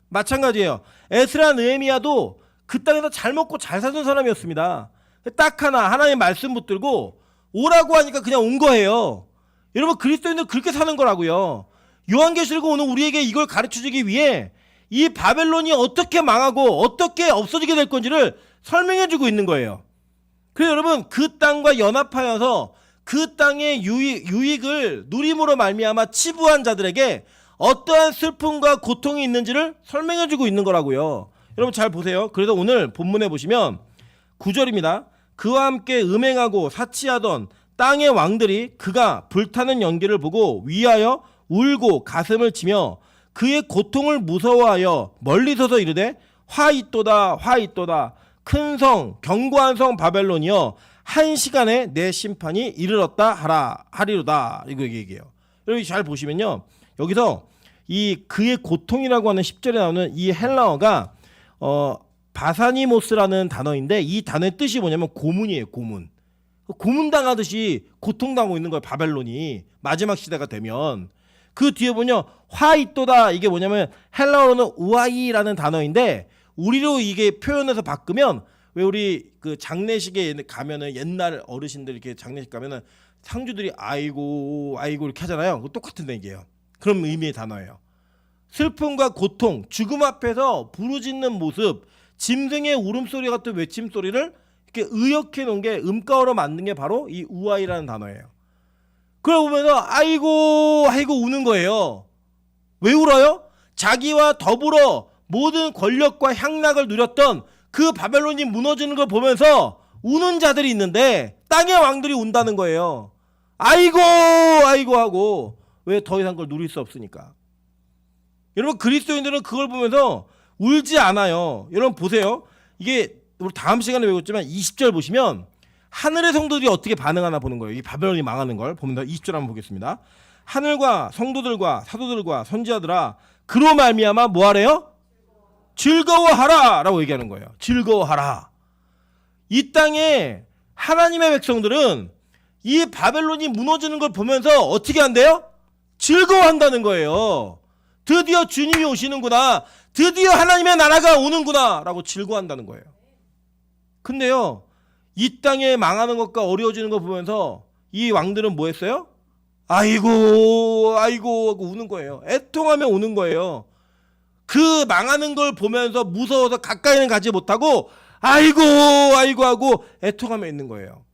마찬가지예요. 에스라 느헤미야도 그 땅에서 잘 먹고 잘 사는 사람이었습니다. 딱 하나 하나님의 말씀 붙들고 오라고 하니까 그냥 온 거예요. 여러분 그리스도인들 그렇게 사는 거라고요. 요한계시록 오늘 우리에게 이걸 가르쳐주기 위해 이 바벨론이 어떻게 망하고 어떻게 없어지게 될 건지를 설명해주고 있는 거예요. 그래서 여러분 그 땅과 연합하여서 그 땅의 유익을 누림으로 말미암아 치부한 자들에게 어떠한 슬픔과 고통이 있는지를 설명해주고 있는 거라고요. 여러분 잘 보세요. 그래서 오늘 본문에 보시면 9절입니다. 그와 함께 음행하고 사치하던 땅의 왕들이 그가 불타는 연기를 보고 위하여 울고 가슴을 치며 그의 고통을 무서워하여 멀리 서서 이르되 화 있도다 화 있도다 큰 성 견고한 성 바벨론이여 한 시간에 내 심판이 이르렀다 하리로다. 이거 얘기해요. 여러분 잘 보시면요. 여기서 이 그의 고통이라고 하는 10절에 나오는 이 헬라어가 바사니모스라는 단어인데 이 단어의 뜻이 뭐냐면 고문이에요. 고문. 고문당하듯이 고통당하고 있는 거예요. 바벨론이 마지막 시대가 되면. 그 뒤에 보면 화이또다. 이게 뭐냐면 헬라어로는 우아이라는 단어인데 우리로 이게 표현해서 바꾸면 왜 우리 그 장례식에 가면은 옛날 어르신들 이렇게 장례식 가면은 상주들이 아이고 이렇게 하잖아요. 그거 똑같은 얘기예요. 그런 의미의 단어예요. 슬픔과 고통, 죽음 앞에서 부르짖는 모습, 짐승의 울음소리 같은 외침소리를 이렇게 의역해 놓은 게 음가어로 만든 게 바로 이 우아이라는 단어예요. 그걸 보면서 아이고 우는 거예요. 왜 울어요? 자기와 더불어 모든 권력과 향락을 누렸던 그 바벨론이 무너지는 걸 보면서 우는 자들이 있는데 땅의 왕들이 운다는 거예요. 아이고 하고 왜 더 이상 그걸 누릴 수 없으니까. 여러분 그리스도인들은 그걸 보면서 울지 않아요. 여러분 보세요. 이게 우리 다음 시간에 배웠지만 20절 보시면 하늘의 성도들이 어떻게 반응하나 보는 거예요. 이 바벨론이 망하는 걸 보면서 20절 한번 보겠습니다. 하늘과 성도들과 사도들과 선지자들아 그로 말미암아 뭐하래요? 즐거워하라 라고 얘기하는 거예요. 즐거워하라. 이 땅에 하나님의 백성들은 이 바벨론이 무너지는 걸 보면서 어떻게 한대요? 즐거워한다는 거예요. 드디어 주님이 오시는구나. 드디어 하나님의 나라가 오는구나 라고 즐거워한다는 거예요. 근데요 이 땅에 망하는 것과 어려워지는 거 보면서 이 왕들은 뭐 했어요? 아이고 하고 우는 거예요. 애통하며 우는 거예요. 그 망하는 걸 보면서 무서워서 가까이는 가지 못하고 아이고 하고 애통하며 있는 거예요.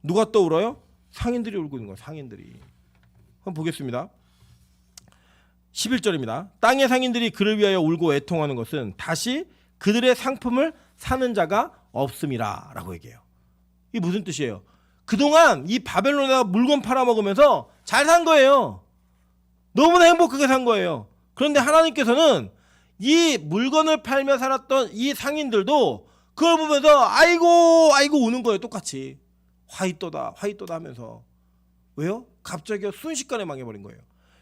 누가 또 울어요? 상인들이 울고 있는 거예요. 상인들이. 한번 보겠습니다. 11절입니다. 땅의 상인들이 그를 위하여 울고 애통하는 것은 다시 그들의 상품을 사는 자가 없음이라 라고 얘기해요. 이게 무슨 뜻이에요? 그동안 이 바벨론에다가 물건 팔아먹으면서 잘 산 거예요. 너무나 행복하게 산 거예요. 그런데 하나님께서는 이 물건을 팔며 살았던 이 상인들도 그걸 보면서 아이고 우는 거예요. 똑같이 화이또다 하면서. 왜요? 갑자기 순식간에 망해버린 거예요.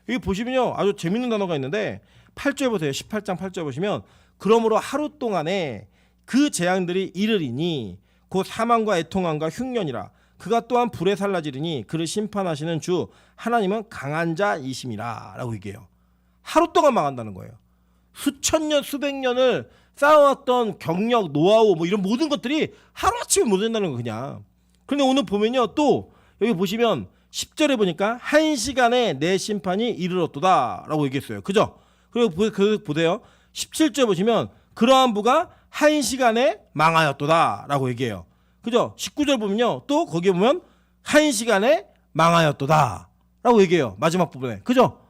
여기 보시면요 아주 재밌는 단어가 있는데 8절 보세요. 18장 8절 보시면 그러므로 하루 동안에 그 재앙들이 이르리니 곧 사망과 애통함과 흉년이라 그가 또한 불에 살라지리니 그를 심판하시는 주 하나님은 강한 자이심이라 라고 얘기해요. 하루 동안 망한다는 거예요. 수천 년 수백 년을 쌓아왔던 경력 노하우 뭐 이런 모든 것들이 하루아침에 무너진다는 거 그냥. 그런데 오늘 보면요 또 여기 보시면 10절에 보니까 한 시간에 내 심판이 이르렀도다 라고 얘기했어요. 그죠? 그리고 보세요. 17절 보시면 그러한 부가 한 시간에 망하였도다 라고 얘기해요. 그죠? 19절 보면요 또 거기에 보면 한 시간에 망하였도다 라고 얘기해요. 마지막 부분에. 그죠?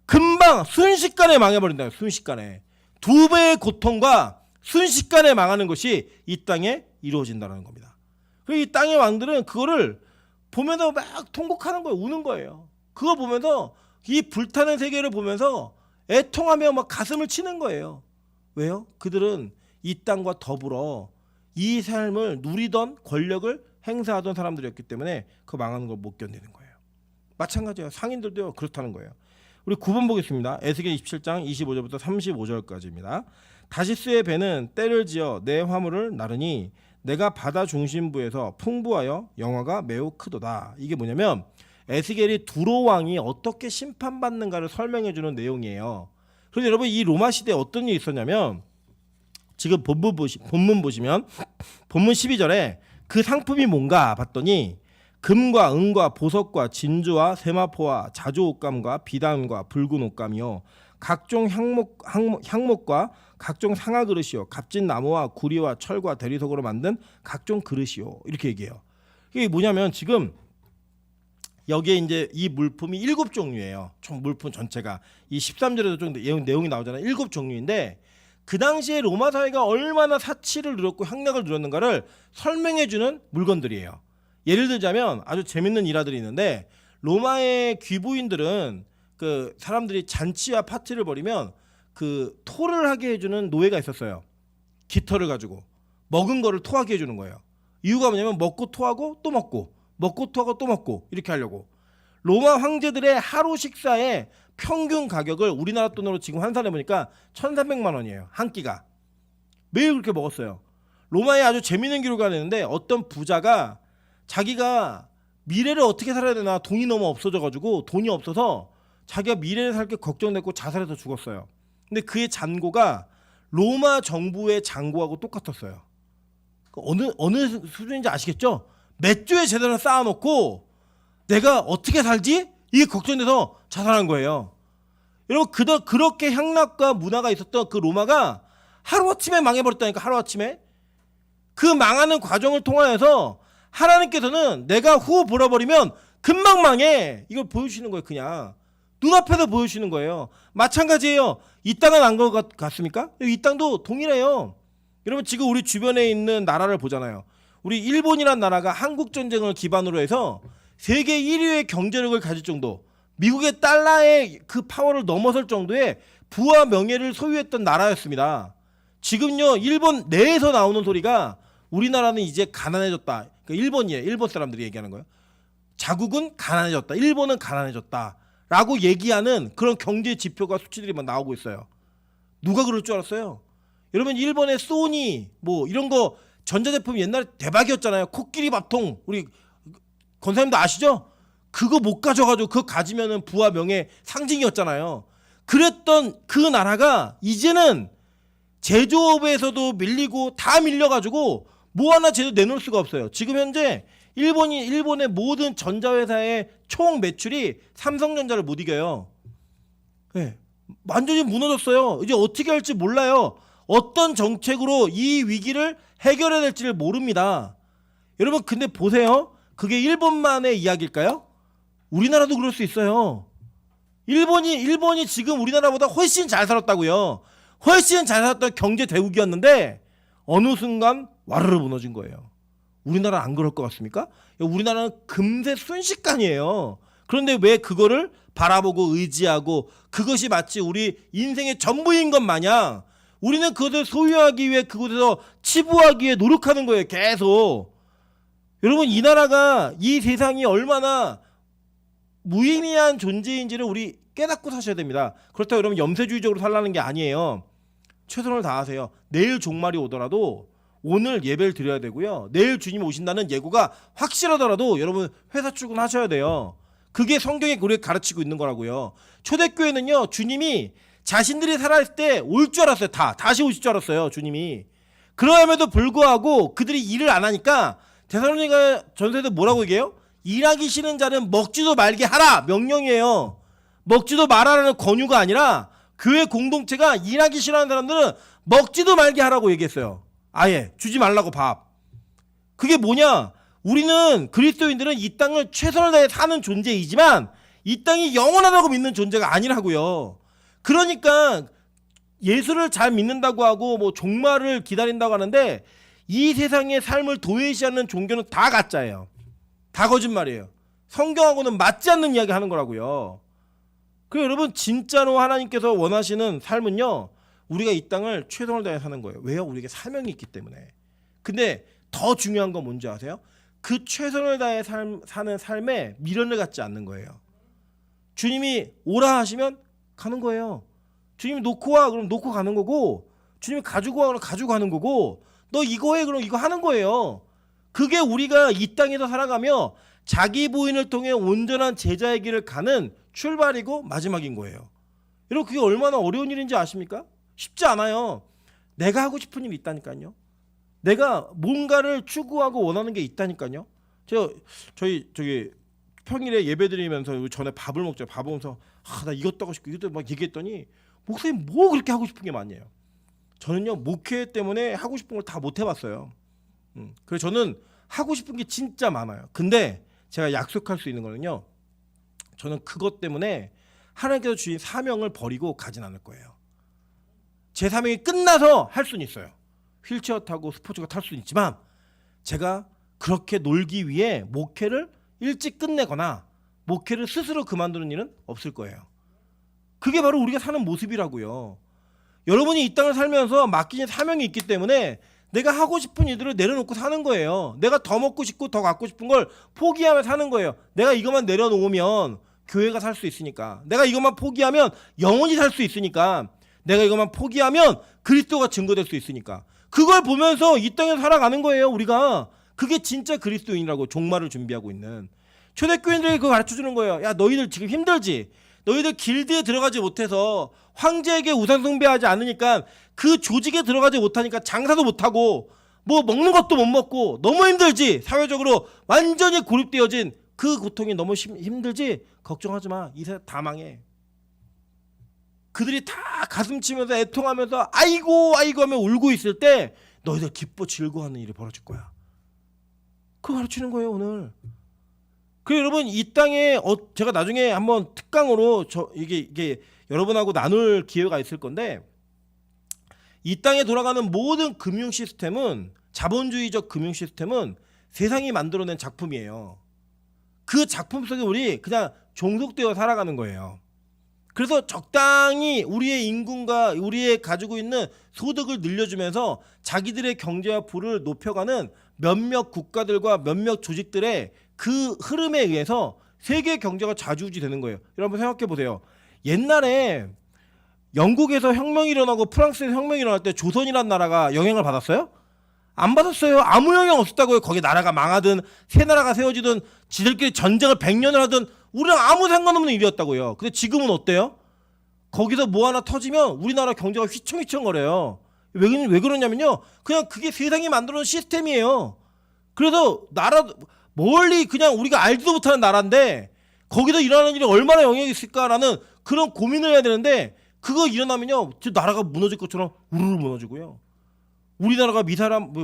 금방 순식간에 망해버린다. 순식간에. 2배의 고통과 순식간에 망하는 것이 이 땅에 이루어진다는 겁니다. 그리고 이 땅의 왕들은 그거를 보면서 막 통곡하는 거예요. 우는 거예요. 그거 보면서 이 불타는 세계를 보면서 애통하며 막 가슴을 치는 거예요. 왜요? 그들은 이 땅과 더불어 이 삶을 누리던 권력을 행사하던 사람들이었기 때문에 그 망하는 걸 못 견디는 거예요. 마찬가지예요. 상인들도요 그렇다는 거예요. 우리 9번 보겠습니다. 에스겔 27장 25절부터 35절까지입니다. 다시스의 배는 때를 지어 내 화물을 나르니 내가 바다 중심부에서 풍부하여 영화가 매우 크도다. 이게 뭐냐면 에스겔이 두로 왕이 어떻게 심판받는가를 설명해 주는 내용이에요. 그런데 여러분 이 로마 시대에 어떤 일이 있었냐면 지금 본문 보시면 본문 12절에 그 상품이 뭔가 봤더니 금과 은과 보석과 진주와 세마포와 자주옷감과 비단과 붉은 옷감이요 각종 향목과 각종 상아 그릇이요 값진 나무와 구리와 철과 대리석으로 만든 각종 그릇이요 이렇게 얘기해요. 이게 뭐냐면 지금 여기에 이제 이 물품이 7종류예요. 총 물품 전체가 이 13절에도 좀 내용이 나오잖아요. 7종류인데 그 당시에 로마 사회가 얼마나 사치를 누렸고 향락을 누렸는가를 설명해주는 물건들이에요. 예를 들자면 아주 재밌는 일화들이 있는데 로마의 귀부인들은 그 사람들이 잔치와 파티를 벌이면 그 토를 하게 해주는 노예가 있었어요. 깃털을 가지고 먹은 거를 토하게 해주는 거예요. 이유가 뭐냐면 먹고 토하고 또 먹고 먹고 토하고 또 먹고 이렇게 하려고. 로마 황제들의 하루 식사의 평균 가격을 우리나라 돈으로 지금 환산해 보니까 1,300만 원이에요. 한 끼가. 매일 그렇게 먹었어요. 로마에 아주 재밌는 기록이 하나 있는데 어떤 부자가 자기가 미래를 어떻게 살아야 되나 돈이 너무 없어져가지고 돈이 없어서 자기가 미래를 살 게 걱정됐고 자살해서 죽었어요. 근데 그의 잔고가 로마 정부의 잔고하고 똑같았어요. 어느 수준인지 아시겠죠? 몇 조의 재산을 쌓아놓고 내가 어떻게 살지? 이게 걱정돼서 자살한 거예요. 여러분 그렇게 향락과 문화가 있었던 그 로마가 하루아침에 망해버렸다니까. 하루아침에 그 망하는 과정을 통하여서 하나님께서는 내가 후 벌어버리면 금방 망해 이걸 보여주시는 거예요. 그냥 눈앞에서 보여주시는 거예요. 마찬가지예요. 이 땅은 안 것 같습니까? 이 땅도 동일해요. 여러분 지금 우리 주변에 있는 나라를 보잖아요. 우리 일본이란 나라가 한국전쟁을 기반으로 해서 세계 1위의 경제력을 가질 정도, 미국의 달러의 그 파워를 넘어설 정도의 부와 명예를 소유했던 나라였습니다. 지금요 일본 내에서 나오는 소리가 우리나라는 이제 가난해졌다. 그러니까 일본이에요. 일본 사람들이 얘기하는 거예요. 자국은 가난해졌다. 일본은 가난해졌다. 라고 얘기하는 그런 경제 지표가 수치들이 막 나오고 있어요. 누가 그럴 줄 알았어요? 여러분 일본의 소니 뭐 이런 거 전자제품 옛날에 대박이었잖아요. 코끼리 밥통 우리 권사님도 아시죠? 그거 못 가져가지고 그거 가지면은 부와 명예 상징이었잖아요. 그랬던 그 나라가 이제는 제조업에서도 밀리고 다 밀려가지고 뭐 하나 제대로 내놓을 수가 없어요. 지금 현재 일본의 모든 전자회사의 총 매출이 삼성전자를 못 이겨요. 네, 완전히 무너졌어요. 이제 어떻게 할지 몰라요. 어떤 정책으로 이 위기를 해결해야 될지를 모릅니다. 여러분 근데 보세요. 그게 일본만의 이야기일까요? 우리나라도 그럴 수 있어요. 일본이 지금 우리나라보다 훨씬 잘 살았다고요. 훨씬 잘 살았던 경제 대국이었는데 어느 순간 와르르 무너진 거예요. 우리나라 안 그럴 것 같습니까? 우리나라는 금세 순식간이에요. 그런데 왜 그거를 바라보고 의지하고 그것이 마치 우리 인생의 전부인 것 마냥 우리는 그것을 소유하기 위해 그곳에서 치부하기 위해 노력하는 거예요. 계속. 여러분 이 나라가 이 세상이 얼마나 무의미한 존재인지를 우리 깨닫고 사셔야 됩니다. 그렇다고 여러분 염세주의적으로 살라는 게 아니에요. 최선을 다하세요. 내일 종말이 오더라도 오늘 예배를 드려야 되고요. 내일 주님 오신다는 예고가 확실하더라도 여러분 회사 출근하셔야 돼요. 그게 성경이 우리에게 가르치고 있는 거라고요. 초대교회는요. 주님이 자신들이 살아있을 때 올 줄 알았어요. 다시 오실 줄 알았어요. 주님이. 그럼에도 불구하고 그들이 일을 안 하니까 데살로니가 전서에도 뭐라고 얘기해요? 일하기 싫은 자는 먹지도 말게 하라 명령이에요. 먹지도 말하라는 권유가 아니라 교회 공동체가 일하기 싫어하는 사람들은 먹지도 말게 하라고 얘기했어요. 아예 주지 말라고 밥. 그게 뭐냐? 우리는 그리스도인들은 이 땅을 최선을 다해 사는 존재이지만 이 땅이 영원하다고 믿는 존재가 아니라고요. 그러니까 예수를 잘 믿는다고 하고 뭐 종말을 기다린다고 하는데 이 세상의 삶을 도외시하는 종교는 다 가짜예요. 다 거짓말이에요. 성경하고는 맞지 않는 이야기 하는 거라고요. 그 여러분 진짜로 하나님께서 원하시는 삶은요. 우리가 이 땅을 최선을 다해 사는 거예요. 왜요? 우리에게 사명이 있기 때문에. 근데 더 중요한 건 뭔지 아세요? 그 최선을 다해 사는 삶에 미련을 갖지 않는 거예요. 주님이 오라 하시면 가는 거예요. 주님이 놓고 와 그럼 놓고 가는 거고, 주님이 가지고 와 그럼 가지고 가는 거고, 너 이거 해 그럼 이거 하는 거예요. 그게 우리가 이 땅에서 살아가며 자기 부인을 통해 온전한 제자의 길을 가는 출발이고 마지막인 거예요. 여러분 그게 얼마나 어려운 일인지 아십니까? 쉽지 않아요. 내가 하고 싶은 일이 있다니까요. 내가 뭔가를 추구하고 원하는 게 있다니까요. 저희 평일에 예배드리면서 전에 밥을 먹죠. 밥 먹으면서 나 이것도 하고 싶고 이것도 막 얘기했더니 목사님 뭐 그렇게 하고 싶은 게 많냐요. 저는요 목회 때문에 하고 싶은 걸 다 못 해봤어요. 그래서 저는 하고 싶은 게 진짜 많아요. 근데 제가 약속할 수 있는 거는요. 저는 그것 때문에 하나님께서 주신 사명을 버리고 가진 않을 거예요. 제 사명이 끝나서 할 수는 있어요. 휠체어 타고 스포츠카 탈 수는 있지만 제가 그렇게 놀기 위해 목회를 일찍 끝내거나 목회를 스스로 그만두는 일은 없을 거예요. 그게 바로 우리가 사는 모습이라고요. 여러분이 이 땅을 살면서 맡기는 사명이 있기 때문에 내가 하고 싶은 일들을 내려놓고 사는 거예요. 내가 더 먹고 싶고 더 갖고 싶은 걸 포기하며 사는 거예요. 내가 이것만 내려놓으면 교회가 살 수 있으니까, 내가 이것만 포기하면 영혼이 살 수 있으니까, 내가 이것만 포기하면 그리스도가 증거될 수 있으니까, 그걸 보면서 이 땅에서 살아가는 거예요. 우리가 그게 진짜 그리스도인이라고 종말을 준비하고 있는 초대교인들에게 그거 가르쳐주는 거예요. 야 너희들 지금 힘들지? 너희들 길드에 들어가지 못해서 황제에게 우상 숭배하지 않으니까, 그 조직에 들어가지 못하니까 장사도 못하고 뭐 먹는 것도 못 먹고 너무 힘들지? 사회적으로 완전히 고립되어진 그 고통이 너무 힘들지? 걱정하지 마. 이 세상 다 망해. 그들이 다 가슴 치면서 애통하면서 아이고 아이고 하며 울고 있을 때 너희들 기뻐 즐거워하는 일이 벌어질 거야. 그거 가르치는 거예요 오늘. 그래서 여러분 이 땅에 제가 나중에 한번 특강으로 이게 여러분하고 나눌 기회가 있을 건데, 이 땅에 돌아가는 모든 금융 시스템은, 자본주의적 금융 시스템은 세상이 만들어낸 작품이에요. 그 작품 속에 우리 그냥 종속되어 살아가는 거예요. 그래서 적당히 우리의 임금과 우리의 가지고 있는 소득을 늘려주면서 자기들의 경제와 부를 높여가는 몇몇 국가들과 몇몇 조직들의 그 흐름에 의해서 세계 경제가 좌지우지 되는 거예요. 여러분 생각해 보세요. 옛날에 영국에서 혁명이 일어나고 프랑스에서 혁명이 일어날 때 조선이란 나라가 영향을 받았어요? 안 받았어요. 아무 영향 없었다고요. 거기 나라가 망하든 새 나라가 세워지든 지들끼리 전쟁을 100년을 하든 우리랑 아무 상관없는 일이었다고요. 근데 지금은 어때요? 거기서 뭐 하나 터지면 우리나라 경제가 휘청휘청거려요. 왜 그러냐면요. 그냥 그게 세상이 만들어놓은 시스템이에요. 그래서 멀리 그냥 우리가 알지도 못하는 나라인데 거기서 일어나는 일이 얼마나 영향이 있을까라는 그런 고민을 해야 되는데, 그거 일어나면요 나라가 무너질 것처럼 우르르 무너지고요. 우리나라가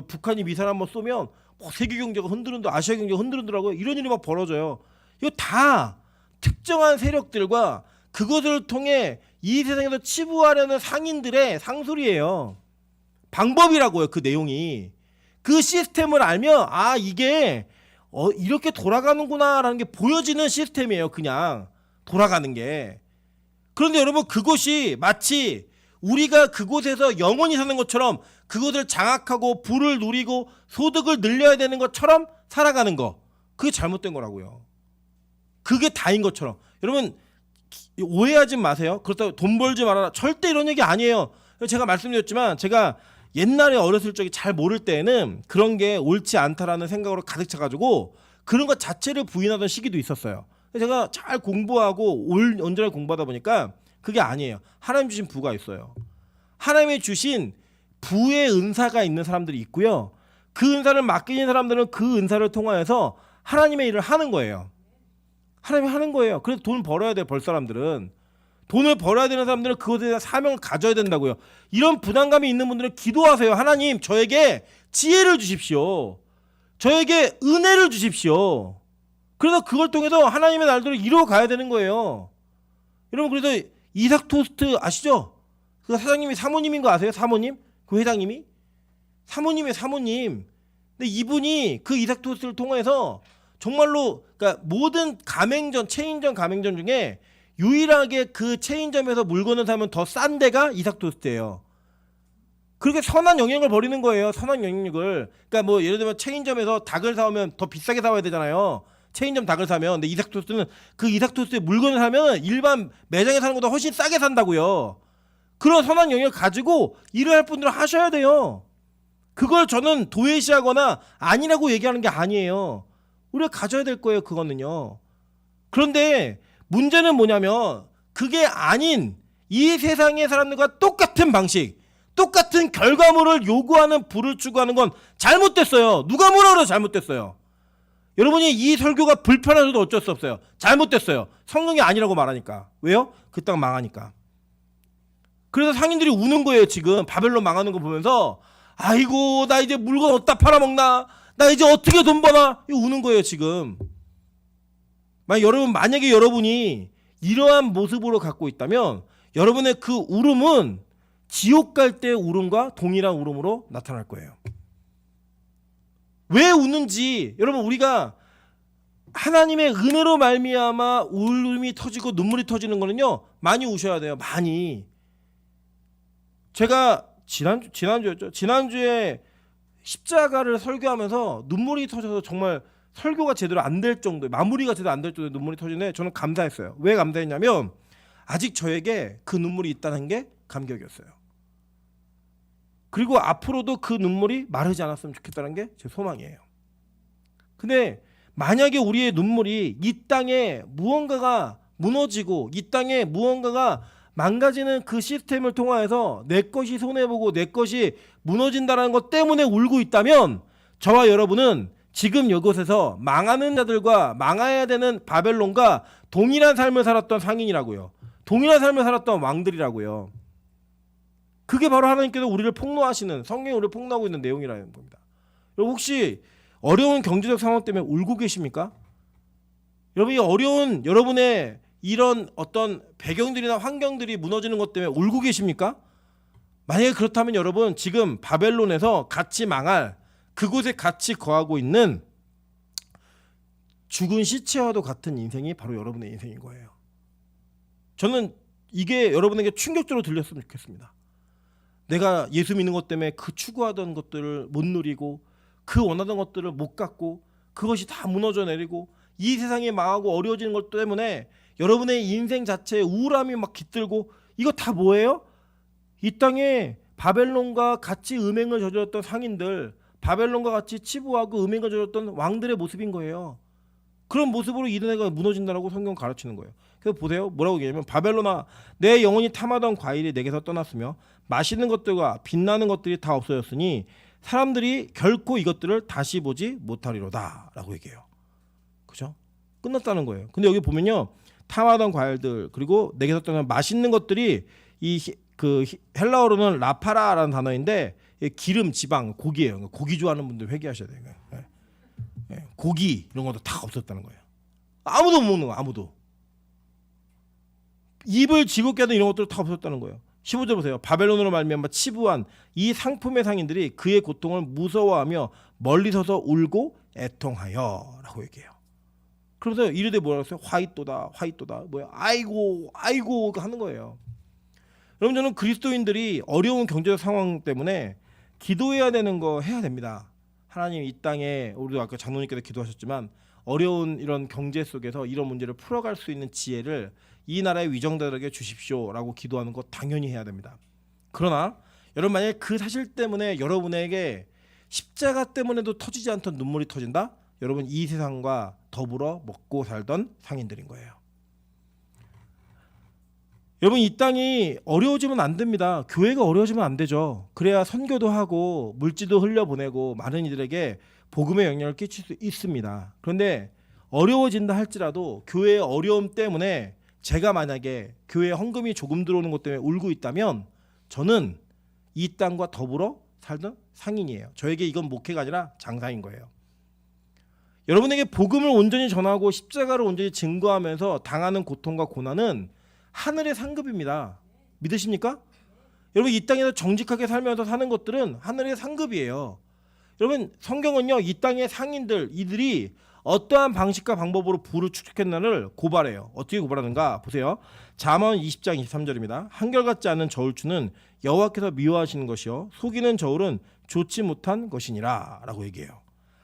북한이 미사일 한번 쏘면 세계 경제가 흔들흔들, 아시아 경제가 흔들흔들하고요. 이런 일이 막 벌어져요. 이거 다 특정한 세력들과 그것을 통해 이 세상에서 치부하려는 상인들의 상술이에요. 방법이라고요. 그 내용이. 그 시스템을 알면 이게 이렇게 돌아가는구나라는 게 보여지는 시스템이에요. 그냥 돌아가는 게. 그런데 여러분 그것이 마치 우리가 그곳에서 영원히 사는 것처럼 그것을 장악하고 부를 누리고 소득을 늘려야 되는 것처럼 살아가는 거, 그게 잘못된 거라고요. 그게 다인 것처럼. 여러분 오해하지 마세요. 그렇다고 돈 벌지 말아라, 절대 이런 얘기 아니에요. 제가 말씀드렸지만 제가 옛날에 어렸을 적에 잘 모를 때에는 그런 게 옳지 않다라는 생각으로 가득 차가지고 그런 것 자체를 부인하던 시기도 있었어요. 제가 잘 공부하고 온전하게 공부하다 보니까 그게 아니에요. 하나님 주신 부가 있어요. 하나님이 주신 부의 은사가 있는 사람들이 있고요. 그 은사를 맡기는 사람들은 그 은사를 통하여서 하나님의 일을 하는 거예요. 하나님이 하는 거예요. 그래서 돈 벌어야 돼요. 벌 사람들은. 돈을 벌어야 되는 사람들은 그것에 대한 사명을 가져야 된다고요. 이런 부담감이 있는 분들은 기도하세요. 하나님 저에게 지혜를 주십시오. 저에게 은혜를 주십시오. 그래서 그걸 통해서 하나님의 날들을 이루어가야 되는 거예요. 여러분 그래서 이삭 토스트 아시죠? 그 사장님이 사모님인 거 아세요? 사모님? 그 회장님이? 사모님이에요. 사모님. 근데 이분이 그 이삭 토스트를 통해서 정말로 그러니까 모든 가맹점, 체인점, 가맹점 중에 유일하게 그 체인점에서 물건을 사면 더 싼 데가 이삭토스트예요. 그렇게 선한 영향을 벌이는 거예요. 선한 영향력을. 그러니까 뭐 예를 들면 체인점에서 닭을 사오면 더 비싸게 사와야 되잖아요. 체인점 닭을 사면. 근데 이삭토스트는 그 이삭토스트의 물건을 사면 일반 매장에 사는 것보다 훨씬 싸게 산다고요. 그런 선한 영향을 가지고 일을 할 분들은 하셔야 돼요. 그걸 저는 도외시하거나 아니라고 얘기하는 게 아니에요. 우리가 가져야 될 거예요. 그거는요. 그런데 문제는 뭐냐면 그게 아닌 이 세상의 사람들과 똑같은 방식, 똑같은 결과물을 요구하는 부를 추구하는 건 잘못됐어요. 누가 뭐라 그래도 잘못됐어요. 여러분이 이 설교가 불편해서도 어쩔 수 없어요. 잘못됐어요. 성경이 아니라고 말하니까. 왜요? 그 땅 망하니까. 그래서 상인들이 우는 거예요. 지금 바벨론 망하는 거 보면서 아이고 나 이제 물건 어디다 팔아먹나, 나 이제 어떻게 돈 버나, 이거 우는 거예요 지금. 만약에 여러분이 이러한 모습으로 갖고 있다면 여러분의 그 울음은 지옥 갈 때의 울음과 동일한 울음으로 나타날 거예요. 왜 우는지 여러분, 우리가 하나님의 은혜로 말미암아 울음이 터지고 눈물이 터지는 거는요, 많이 우셔야 돼요. 많이. 제가 지난주에 십자가를 설교하면서 눈물이 터져서 정말 설교가 제대로 안 될 정도에, 마무리가 제대로 안 될 정도에 눈물이 터지는데 저는 감사했어요. 왜 감사했냐면 아직 저에게 그 눈물이 있다는 게 감격이었어요. 그리고 앞으로도 그 눈물이 마르지 않았으면 좋겠다는 게 제 소망이에요. 근데 만약에 우리의 눈물이 이 땅에 무언가가 무너지고 이 땅에 무언가가 망가지는 그 시스템을 통하여서 내 것이 손해보고 내 것이 무너진다는 것 때문에 울고 있다면 저와 여러분은 지금 이곳에서 망하는 자들과 망해야 되는 바벨론과 동일한 삶을 살았던 상인이라고요. 동일한 삶을 살았던 왕들이라고요. 그게 바로 하나님께서 우리를 폭로하시는, 성경이 우리를 폭로하고 있는 내용이라는 겁니다. 여러분, 혹시 어려운 경제적 상황 때문에 울고 계십니까? 여러분, 이 어려운 여러분의 이런 어떤 배경들이나 환경들이 무너지는 것 때문에 울고 계십니까? 만약에 그렇다면 여러분, 지금 바벨론에서 같이 망할, 그곳에 같이 거하고 있는 죽은 시체와도 같은 인생이 바로 여러분의 인생인 거예요. 저는 이게 여러분에게 충격적으로 들렸으면 좋겠습니다. 내가 예수 믿는 것 때문에 그 추구하던 것들을 못 누리고 그 원하던 것들을 못 갖고 그것이 다 무너져 내리고 이 세상이 망하고 어려워지는 것 때문에 여러분의 인생 자체에 우울함이 막 깃들고, 이거 다 뭐예요? 이 땅에 바벨론과 같이 음행을 저질렀던 상인들, 바벨론과 같이 치부하고 음행을 저질렀던 왕들의 모습인 거예요. 그런 모습으로 이 나라가 무너진다라고 성경 가르치는 거예요. 그래서 보세요. 뭐라고 얘기하면 바벨론아, 내 영혼이 탐하던 과일이 내게서 떠났으며 맛있는 것들과 빛나는 것들이 다 없어졌으니 사람들이 결코 이것들을 다시 보지 못하리로다 라고 얘기해요. 그죠? 끝났다는 거예요. 근데 여기 보면요, 탐하던 과일들 그리고 내게서 떠난 맛있는 것들이 그 헬라어로는 라파라라는 단어인데 기름, 지방, 고기예요. 고기 좋아하는 분들 회개하셔야 돼요. 고기 이런 것도 다 없었다는 거예요. 아무도 못 먹는 거, 아무도. 입을 지겁게 하던 이런 것들 다 없었다는 거예요. 15절 보세요. 바벨론으로 말미암아 치부한 이 상품의 상인들이 그의 고통을 무서워하며 멀리 서서 울고 애통하여 라고 얘기해요. 그래서 이르되 뭐라고 했어요? 화이또다, 화이또다. 뭐야? 아이고, 아이고 하는 거예요. 여러분, 저는 그리스도인들이 어려운 경제적 상황 때문에 기도해야 되는 거 해야 됩니다. 하나님, 이 땅에, 우리도 아까 장로님께서 기도하셨지만 어려운 이런 경제 속에서 이런 문제를 풀어갈 수 있는 지혜를 이 나라의 위정자들에게 주십시오라고 기도하는 거 당연히 해야 됩니다. 그러나 여러분, 만약에 그 사실 때문에 여러분에게 십자가 때문에도 터지지 않던 눈물이 터진다? 여러분, 이 세상과 더불어 먹고 살던 상인들인 거예요. 여러분, 이 땅이 어려워지면 안 됩니다. 교회가 어려워지면 안 되죠. 그래야 선교도 하고 물질도 흘려보내고 많은 이들에게 복음의 영향을 끼칠 수 있습니다. 그런데 어려워진다 할지라도 교회의 어려움 때문에 제가 만약에 교회에 헌금이 조금 들어오는 것 때문에 울고 있다면 저는 이 땅과 더불어 살던 상인이에요. 저에게 이건 목회가 아니라 장사인 거예요. 여러분에게 복음을 온전히 전하고 십자가를 온전히 증거하면서 당하는 고통과 고난은 하늘의 상급입니다. 믿으십니까? 여러분, 이 땅에서 정직하게 살면서 사는 것들은 하늘의 상급이에요. 여러분, 성경은요, 이 땅의 상인들, 이들이 어떠한 방식과 방법으로 부를 축적했나를 고발해요. 어떻게 고발하는가 보세요. 잠언 20장 23절입니다. 한결같지 않은 저울추는 여호와께서 미워하시는 것이요 속이는 저울은 좋지 못한 것이니라 라고 얘기해요.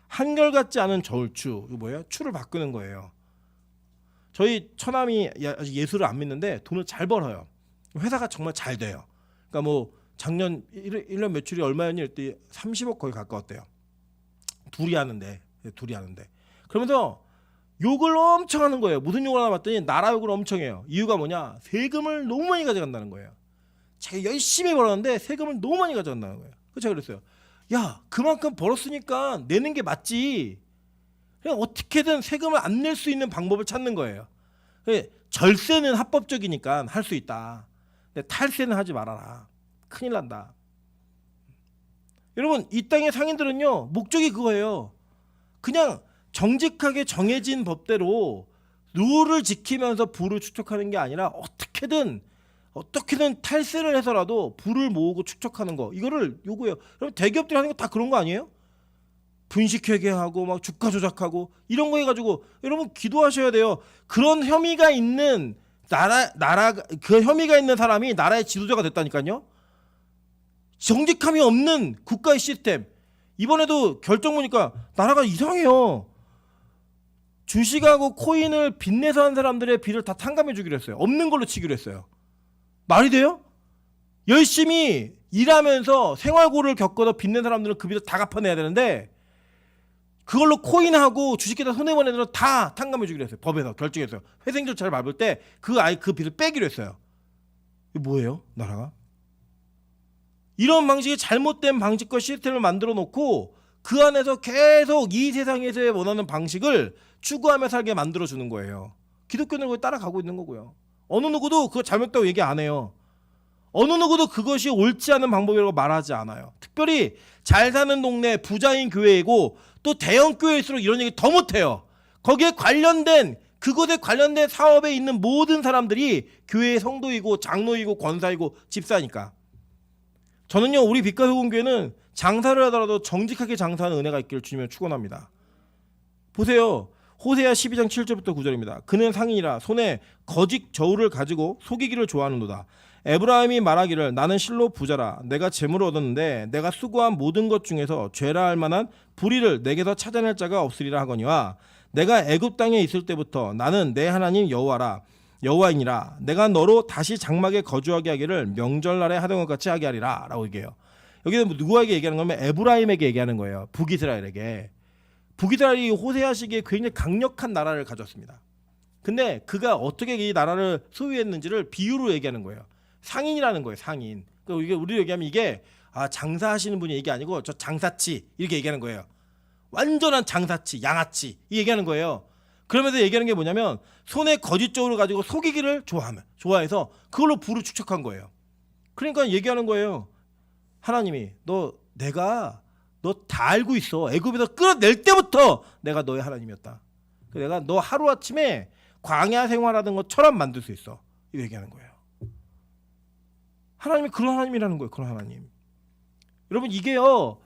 한결같지 않은 저울추, 이거 뭐예요? 추를 바꾸는 거예요. 저희 처남이 아직 예수를 안 믿는데 돈을 잘 벌어요. 회사가 정말 잘 돼요. 그러니까 뭐 작년 1년 매출이 얼마였니? 이랬더니 30억 거의 가까웠대요. 둘이 하는데. 그러면서 욕을 엄청 하는 거예요. 무슨 욕을 하나 봤더니 나라 욕을 엄청 해요. 이유가 뭐냐? 세금을 너무 많이 가져간다는 거예요. 자기 열심히 벌었는데 세금을 너무 많이 가져간다는 거예요. 그래서 제가 그랬어요. 야, 그만큼 벌었으니까 내는 게 맞지. 그냥 어떻게든 세금을 안 낼 수 있는 방법을 찾는 거예요. 절세는 합법적이니까 할 수 있다. 근데 탈세는 하지 말아라. 큰일 난다. 여러분, 이 땅의 상인들은요, 목적이 그거예요. 그냥 정직하게 정해진 법대로 룰을 지키면서 부를 축적하는 게 아니라 어떻게든 탈세를 해서라도 부를 모으고 축적하는 거, 이거를 요구해요. 여러분, 대기업들이 하는 거 다 그런 거 아니에요? 분식회계하고 막 주가 조작하고 이런 거 해가지고 여러분 기도하셔야 돼요. 그런 혐의가 있는 그 혐의가 있는 사람이 나라의 지도자가 됐다니까요. 정직함이 없는 국가의 시스템. 이번에도 결정 보니까 나라가 이상해요. 주식하고 코인을 빚내서 한 사람들의 빚을 다 탕감해 주기로 했어요. 없는 걸로 치기로 했어요. 말이 돼요? 열심히 일하면서 생활고를 겪어서 빚낸 사람들은 그 빚을 다 갚아내야 되는데 그걸로 코인하고 주식회사 손해본 애들은 다 탕감해 주기로 했어요. 법에서 결정했어요. 회생 절차를 밟을 때 그 빚을 빼기로 했어요. 이게 뭐예요? 나라가? 이런 방식의 잘못된 방식과 시스템을 만들어 놓고 그 안에서 계속 이 세상에서의 원하는 방식을 추구하며 살게 만들어 주는 거예요. 기독교는 그걸 따라가고 있는 거고요. 어느 누구도 그거 잘못됐다고 얘기 안 해요. 어느 누구도 그것이 옳지 않은 방법이라고 말하지 않아요. 특별히 잘 사는 동네 부자인 교회이고 또 대형 교회일수록 이런 얘기 더 못해요. 거기에 관련된 그것에 관련된 사업에 있는 모든 사람들이 교회의 성도이고 장로이고 권사이고 집사니까. 저는요, 우리 빛가소금교회는 장사를 하더라도 정직하게 장사하는 은혜가 있기를 주님을 축원합니다. 보세요. 호세아 12장 7절부터 9절입니다. 그는 상인이라 손에 거짓 저울을 가지고 속이기를 좋아하는도다. 에브라임이 말하기를 나는 실로 부자라. 내가 재물을 얻었는데 내가 수고한 모든 것 중에서 죄라 할 만한 불의를 내게서 찾아낼 자가 없으리라 하거니와 내가 애굽 땅에 있을 때부터 나는 내 하나님 여호와이니라. 내가 너로 다시 장막에 거주하게 하기를 명절날에 하던 것 같이 하게 하리라 라고 얘기해요. 여기는 누구에게 얘기하는 거면 에브라임에게 얘기하는 거예요. 북이스라엘에게. 북이스라엘이 호세아 시기에 굉장히 강력한 나라를 가졌습니다. 근데 그가 어떻게 이 나라를 소유했는지를 비유로 얘기하는 거예요. 상인이라는 거예요. 상인. 그러니까 이게 우리 얘기하면 이게 장사하시는 분이 얘기 아니고 저 장사치 이렇게 얘기하는 거예요. 완전한 장사치, 양아치 이 얘기하는 거예요. 그러면서 얘기하는 게 뭐냐면 손에 거짓 저울을 가지고 속이기를 좋아해서 그걸로 부를 축적한 거예요. 그러니까 얘기하는 거예요. 하나님이 내가 너 다 알고 있어. 애굽에서 끌어낼 때부터 내가 너의 하나님이었다. 내가 너 하루아침에 광야 생활하던 것처럼 만들 수 있어. 이거 얘기하는 거예요. 하나님이 그런 하나님이라는 거예요. 그런 하나님. 여러분 이게요.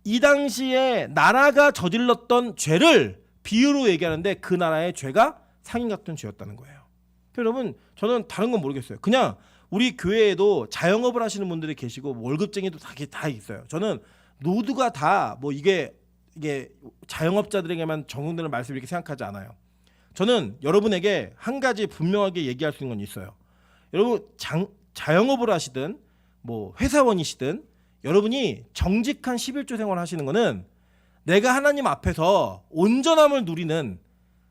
이 당시에 나라가 저질렀던 죄를 비유로 얘기하는데 그 나라의 죄가 상인 같은 죄였다는 거예요. 여러분 저는 다른 건 모르겠어요. 그냥 우리 교회에도 자영업을 하시는 분들이 계시고 월급쟁이도 다 있어요. 저는 모두가 다 뭐 이게 자영업자들에게만 적용되는 말씀을 이렇게 생각하지 않아요. 저는 여러분에게 한 가지 분명하게 얘기할 수 있는 건 있어요. 여러분 자영업을 하시든 뭐 회사원이시든 여러분이 정직한 11조 생활을 하시는 거는 내가 하나님 앞에서 온전함을 누리는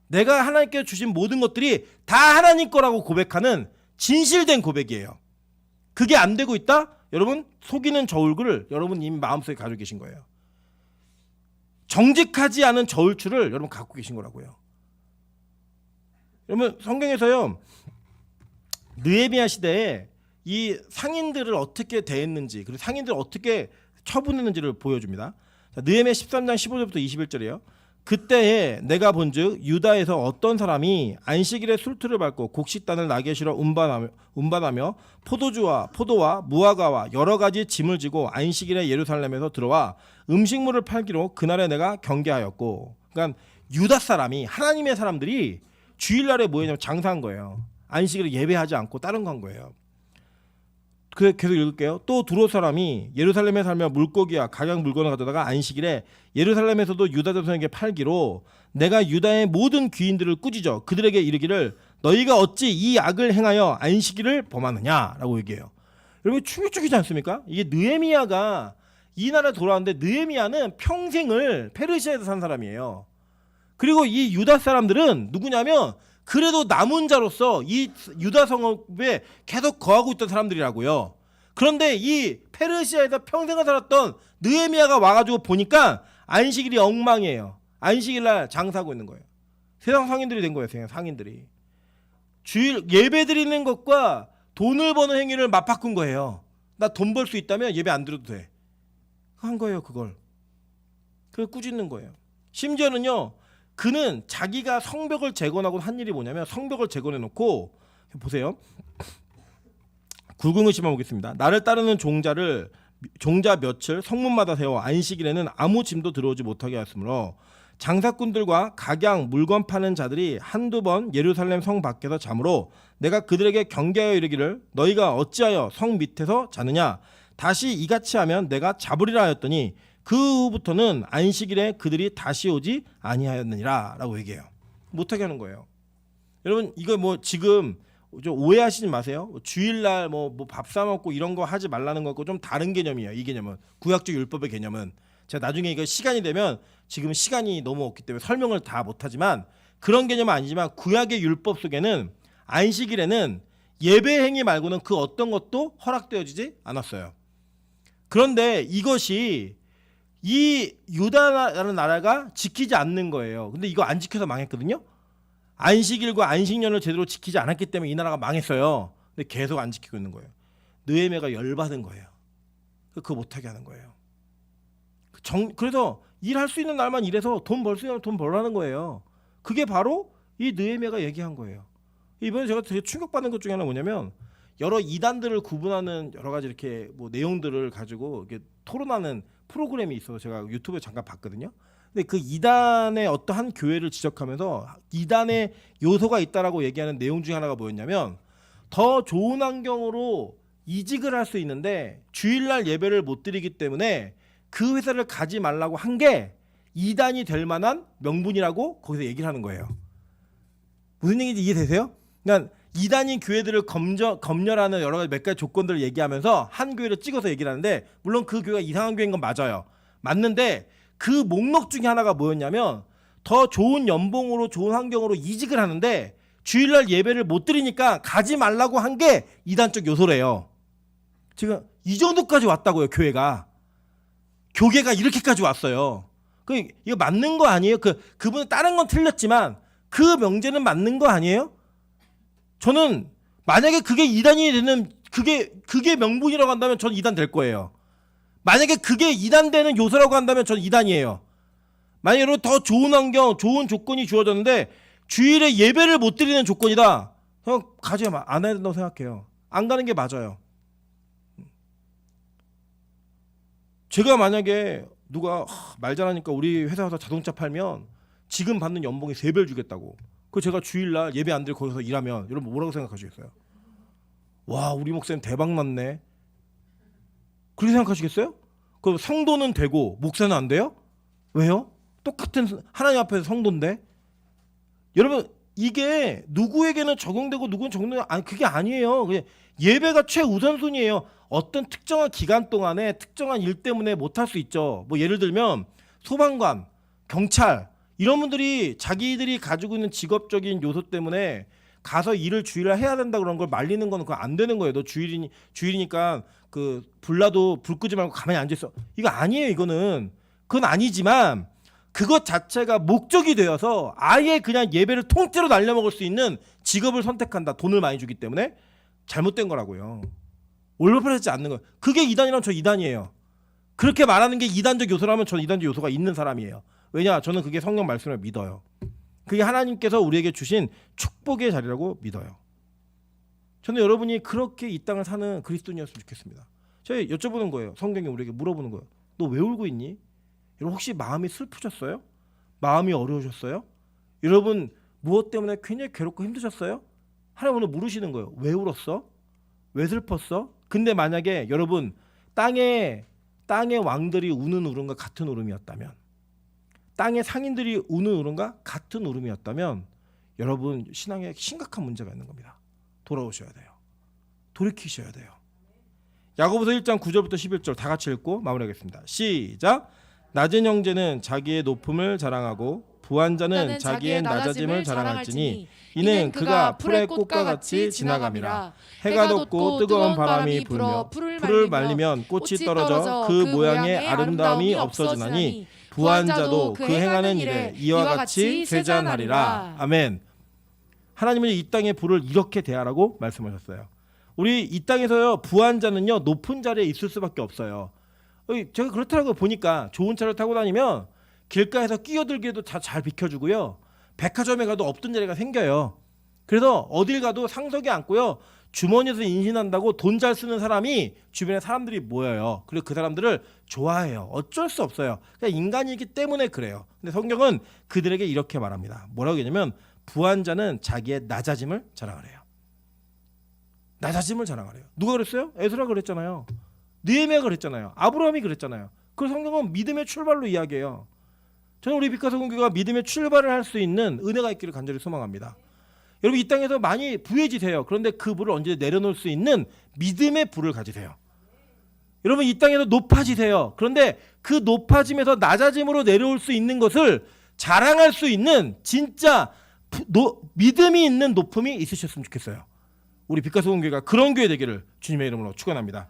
내가 하나님께 주신 모든 것들이 다 하나님 거라고 고백하는 진실된 고백이에요. 그게 안 되고 있다? 여러분 속이는 저울을 여러분 이미 마음속에 가지고 계신 거예요. 정직하지 않은 저울추를 여러분 갖고 계신 거라고요. 여러분 성경에서요. 느헤미야 시대에 이 상인들을 어떻게 대했는지 그리고 상인들을 어떻게 처분했는지를 보여줍니다. 자, 느헤미야 13장 15절부터 21절이에요. 그때에 내가 본즉 유다에서 어떤 사람이 안식일에 술틀을 밟고 곡식단을 나게 실어 운반하며 포도와 무화과와 여러 가지 짐을 지고 안식일에 예루살렘에서 들어와 음식물을 팔기로 그날에 내가 경계하였고, 그러니까 유다 사람이 하나님의 사람들이 주일날에 뭐 했냐면 장사한 거예요. 안식일을 예배하지 않고 다른 거 한 거예요. 계속 읽을게요. 또 두로 사람이 예루살렘에 살며 물고기와 각양 물건을 가져다가 안식일에 예루살렘에서도 유다 자손에게 팔기로 내가 유다의 모든 귀인들을 꾸짖어 그들에게 이르기를 너희가 어찌 이 악을 행하여 안식일을 범하느냐라고 얘기해요. 여러분 충격적이지 않습니까? 이게 느헤미야가 이 나라에 돌아왔는데 느헤미야는 평생을 페르시아에서 산 사람이에요. 그리고 이 유다 사람들은 누구냐면 그래도 남은 자로서 이 유다 성읍에 계속 거하고 있던 사람들이라고요. 그런데 이 페르시아에서 평생을 살았던 느헤미야가 와가지고 보니까 안식일이 엉망이에요. 안식일날 장사하고 있는 거예요. 세상 상인들이 된 거예요. 세상 상인들이. 주일 예배 드리는 것과 돈을 버는 행위를 맞바꾼 거예요. 나 돈 벌 수 있다면 예배 안 드려도 돼. 한 거예요. 그걸 꾸짖는 거예요. 심지어는요. 그는 자기가 성벽을 재건하고 한 일이 뭐냐면 성벽을 재건해놓고 보세요. 굵은 글씨만 보겠습니다. 나를 따르는 종자 며칠 성문마다 세워 안식일에는 아무 짐도 들어오지 못하게 하였으므로 장사꾼들과 각양 물건 파는 자들이 한두 번 예루살렘 성 밖에서 자므로 내가 그들에게 경계하여 이르기를 너희가 어찌하여 성 밑에서 자느냐 다시 이같이 하면 내가 잡으리라 하였더니 그 후부터는 안식일에 그들이 다시 오지 아니하였느니라 라고 얘기해요. 못하게 하는 거예요. 여러분 이거 뭐 지금 좀 오해하시지 마세요. 주일날 뭐 밥 사 먹고 이런 거 하지 말라는 거고 좀 다른 개념이에요. 이 개념은 구약적 율법의 개념은 제가 나중에 이거 시간이 되면 지금 시간이 너무 없기 때문에 설명을 다 못하지만 그런 개념은 아니지만 구약의 율법 속에는 안식일에는 예배 행위 말고는 그 어떤 것도 허락되어지지 않았어요. 그런데 이것이 이 유다라는 나라가 지키지 않는 거예요. 근데 이거 안 지켜서 망했거든요. 안식일과 안식년을 제대로 지키지 않았기 때문에 이 나라가 망했어요. 근데 계속 안 지키고 있는 거예요. 느헤미야가 열받은 거예요. 그거 못하게 하는 거예요. 그래서 일할 수 있는 날만 일해서 돈 벌 수 있는 돈 벌라는 거예요. 그게 바로 이 느헤미야가 얘기한 거예요. 이번에 제가 되게 충격받는 것 중에 하나 뭐냐면 여러 이단들을 구분하는 여러 가지 이렇게 뭐 내용들을 가지고 이렇게 토론하는 프로그램이 있어서 제가 유튜브에 잠깐 봤거든요. 근데 그 이단의 어떠한 교회를 지적하면서 이단의 요소가 있다라고 얘기하는 내용 중에 하나가 뭐였냐면 더 좋은 환경으로 이직을 할 수 있는데 주일날 예배를 못 드리기 때문에 그 회사를 가지 말라고 한 게 이단이 될 만한 명분이라고 거기서 얘기를 하는 거예요. 무슨 얘기인지 이해되세요? 그러니까 이단인 교회들을 검열하는 여러 가지 몇 가지 조건들을 얘기하면서 한 교회를 찍어서 얘기를 하는데 물론 그 교회가 이상한 교회인 건 맞아요. 맞는데 그 목록 중에 하나가 뭐였냐면 더 좋은 연봉으로 좋은 환경으로 이직을 하는데 주일날 예배를 못 드리니까 가지 말라고 한 게 이단적 요소래요. 지금 이 정도까지 왔다고요. 교계가 이렇게까지 왔어요. 이거 맞는 거 아니에요? 그분은 다른 건 틀렸지만 그 명제는 맞는 거 아니에요? 저는 만약에 그게 이단이 되는 그게 명분이라고 한다면 저는 이단 될 거예요. 만약에 그게 이단되는 요소라고 한다면 저는 이단이에요. 만약에 여러분 더 좋은 환경, 좋은 조건이 주어졌는데 주일에 예배를 못 드리는 조건이다. 그냥 가지 안 해야 된다고 생각해요. 안 가는 게 맞아요. 제가 만약에 누가 말 잘하니까 우리 회사 가서 자동차 팔면 지금 받는 연봉이 3배를 주겠다고. 그 제가 주일날 예배 안 드리고 거기서 일하면 여러분 뭐라고 생각하시겠어요? 와 우리 목사님 대박 났네. 그렇게 생각하시겠어요? 그럼 성도는 되고 목사는 안 돼요? 왜요? 똑같은 하나님 앞에서 성도인데. 여러분 이게 누구에게는 적용되고 누구는 적용되고 아니 그게 아니에요. 그냥 예배가 최우선순위예요. 어떤 특정한 기간 동안에 특정한 일 때문에 못할 수 있죠. 뭐 예를 들면 소방관, 경찰 이런 분들이 자기들이 가지고 있는 직업적인 요소 때문에 가서 일을 주일날 해야 된다 그런 걸 말리는 거는 그거 안 되는 거예요. 너 주일이니까 그 불나도 불 끄지 말고 가만히 앉아 있어. 이거 아니에요. 그건 아니지만 그것 자체가 목적이 되어서 아예 그냥 예배를 통째로 날려먹을 수 있는 직업을 선택한다. 돈을 많이 주기 때문에 잘못된 거라고요. 올바르지 않는 거예요. 그게 이단이라면 저 이단이에요. 그렇게 말하는 게 이단적 요소라면 저는 이단적 요소가 있는 사람이에요. 왜냐? 저는 그게 성경 말씀을 믿어요. 그게 하나님께서 우리에게 주신 축복의 자리라고 믿어요. 저는 여러분이 그렇게 이 땅을 사는 그리스도인이었으면 좋겠습니다. 제가 여쭤보는 거예요. 성경이 우리에게 물어보는 거예요. 너 왜 울고 있니? 여러분 혹시 마음이 슬프셨어요? 마음이 어려우셨어요? 여러분 무엇 때문에 굉장히 괴롭고 힘드셨어요? 하나님 오늘 물으시는 거예요. 왜 울었어? 왜 슬펐어? 근데 만약에 여러분 땅의 왕들이 우는 울음과 같은 울음이었다면, 땅의 상인들이 우는 울음과 같은 울음이었다면 여러분 신앙에 심각한 문제가 있는 겁니다. 돌아오셔야 돼요. 돌이키셔야 돼요. 야고보서 1장 9절부터 11절 다 같이 읽고 마무리하겠습니다. 시작. 낮은 형제는 자기의 높음을 자랑하고 부한 자는 자기의 낮아짐을 자랑할지니 이는 그가 풀의 꽃과 같이 지나감이라. 해가 돋고 뜨거운 바람이 불며 풀을 말리면 꽃이 떨어져 그 모양의 아름다움이 없어지나니 부한 자도 그 행하는 일에 이와 같이 쇠잔하리라. 아멘. 하나님은 이 땅의 부를 이렇게 대하라고 말씀하셨어요. 우리 이 땅에서요 부한 자는요 높은 자리에 있을 수밖에 없어요. 제가 그렇더라고요. 보니까 좋은 차를 타고 다니면 길가에서 끼어들기에도 잘 비켜주고요. 백화점에 가도 없던 자리가 생겨요. 그래서 어딜 가도 상석에 앉고요. 주머니에서 인신한다고 돈 잘 쓰는 사람이 주변에 사람들이 모여요. 그리고 그 사람들을 좋아해요. 어쩔 수 없어요. 그냥 인간이기 때문에 그래요. 근데 성경은 그들에게 이렇게 말합니다. 뭐라고 하냐면 부한 자는 자기의 낮아짐을 자랑하래요. 낮아짐을 자랑하래요. 누가 그랬어요? 에스라 그랬잖아요. 느헤미야가 그랬잖아요. 아브라함이 그랬잖아요. 그 성경은 믿음의 출발로 이야기해요. 저는 우리 빛과 소금교회가 믿음의 출발을 할 수 있는 은혜가 있기를 간절히 소망합니다. 여러분 이 땅에서 많이 부해지세요. 그런데 그 불을 언제 내려놓을 수 있는 믿음의 불을 가지세요. 여러분 이 땅에서 높아지세요. 그런데 그 높아짐에서 낮아짐으로 내려올 수 있는 것을 자랑할 수 있는 진짜 믿음이 있는 높음이 있으셨으면 좋겠어요. 우리 빛과 소금교회가 그런 교회 되기를 주님의 이름으로 축원합니다.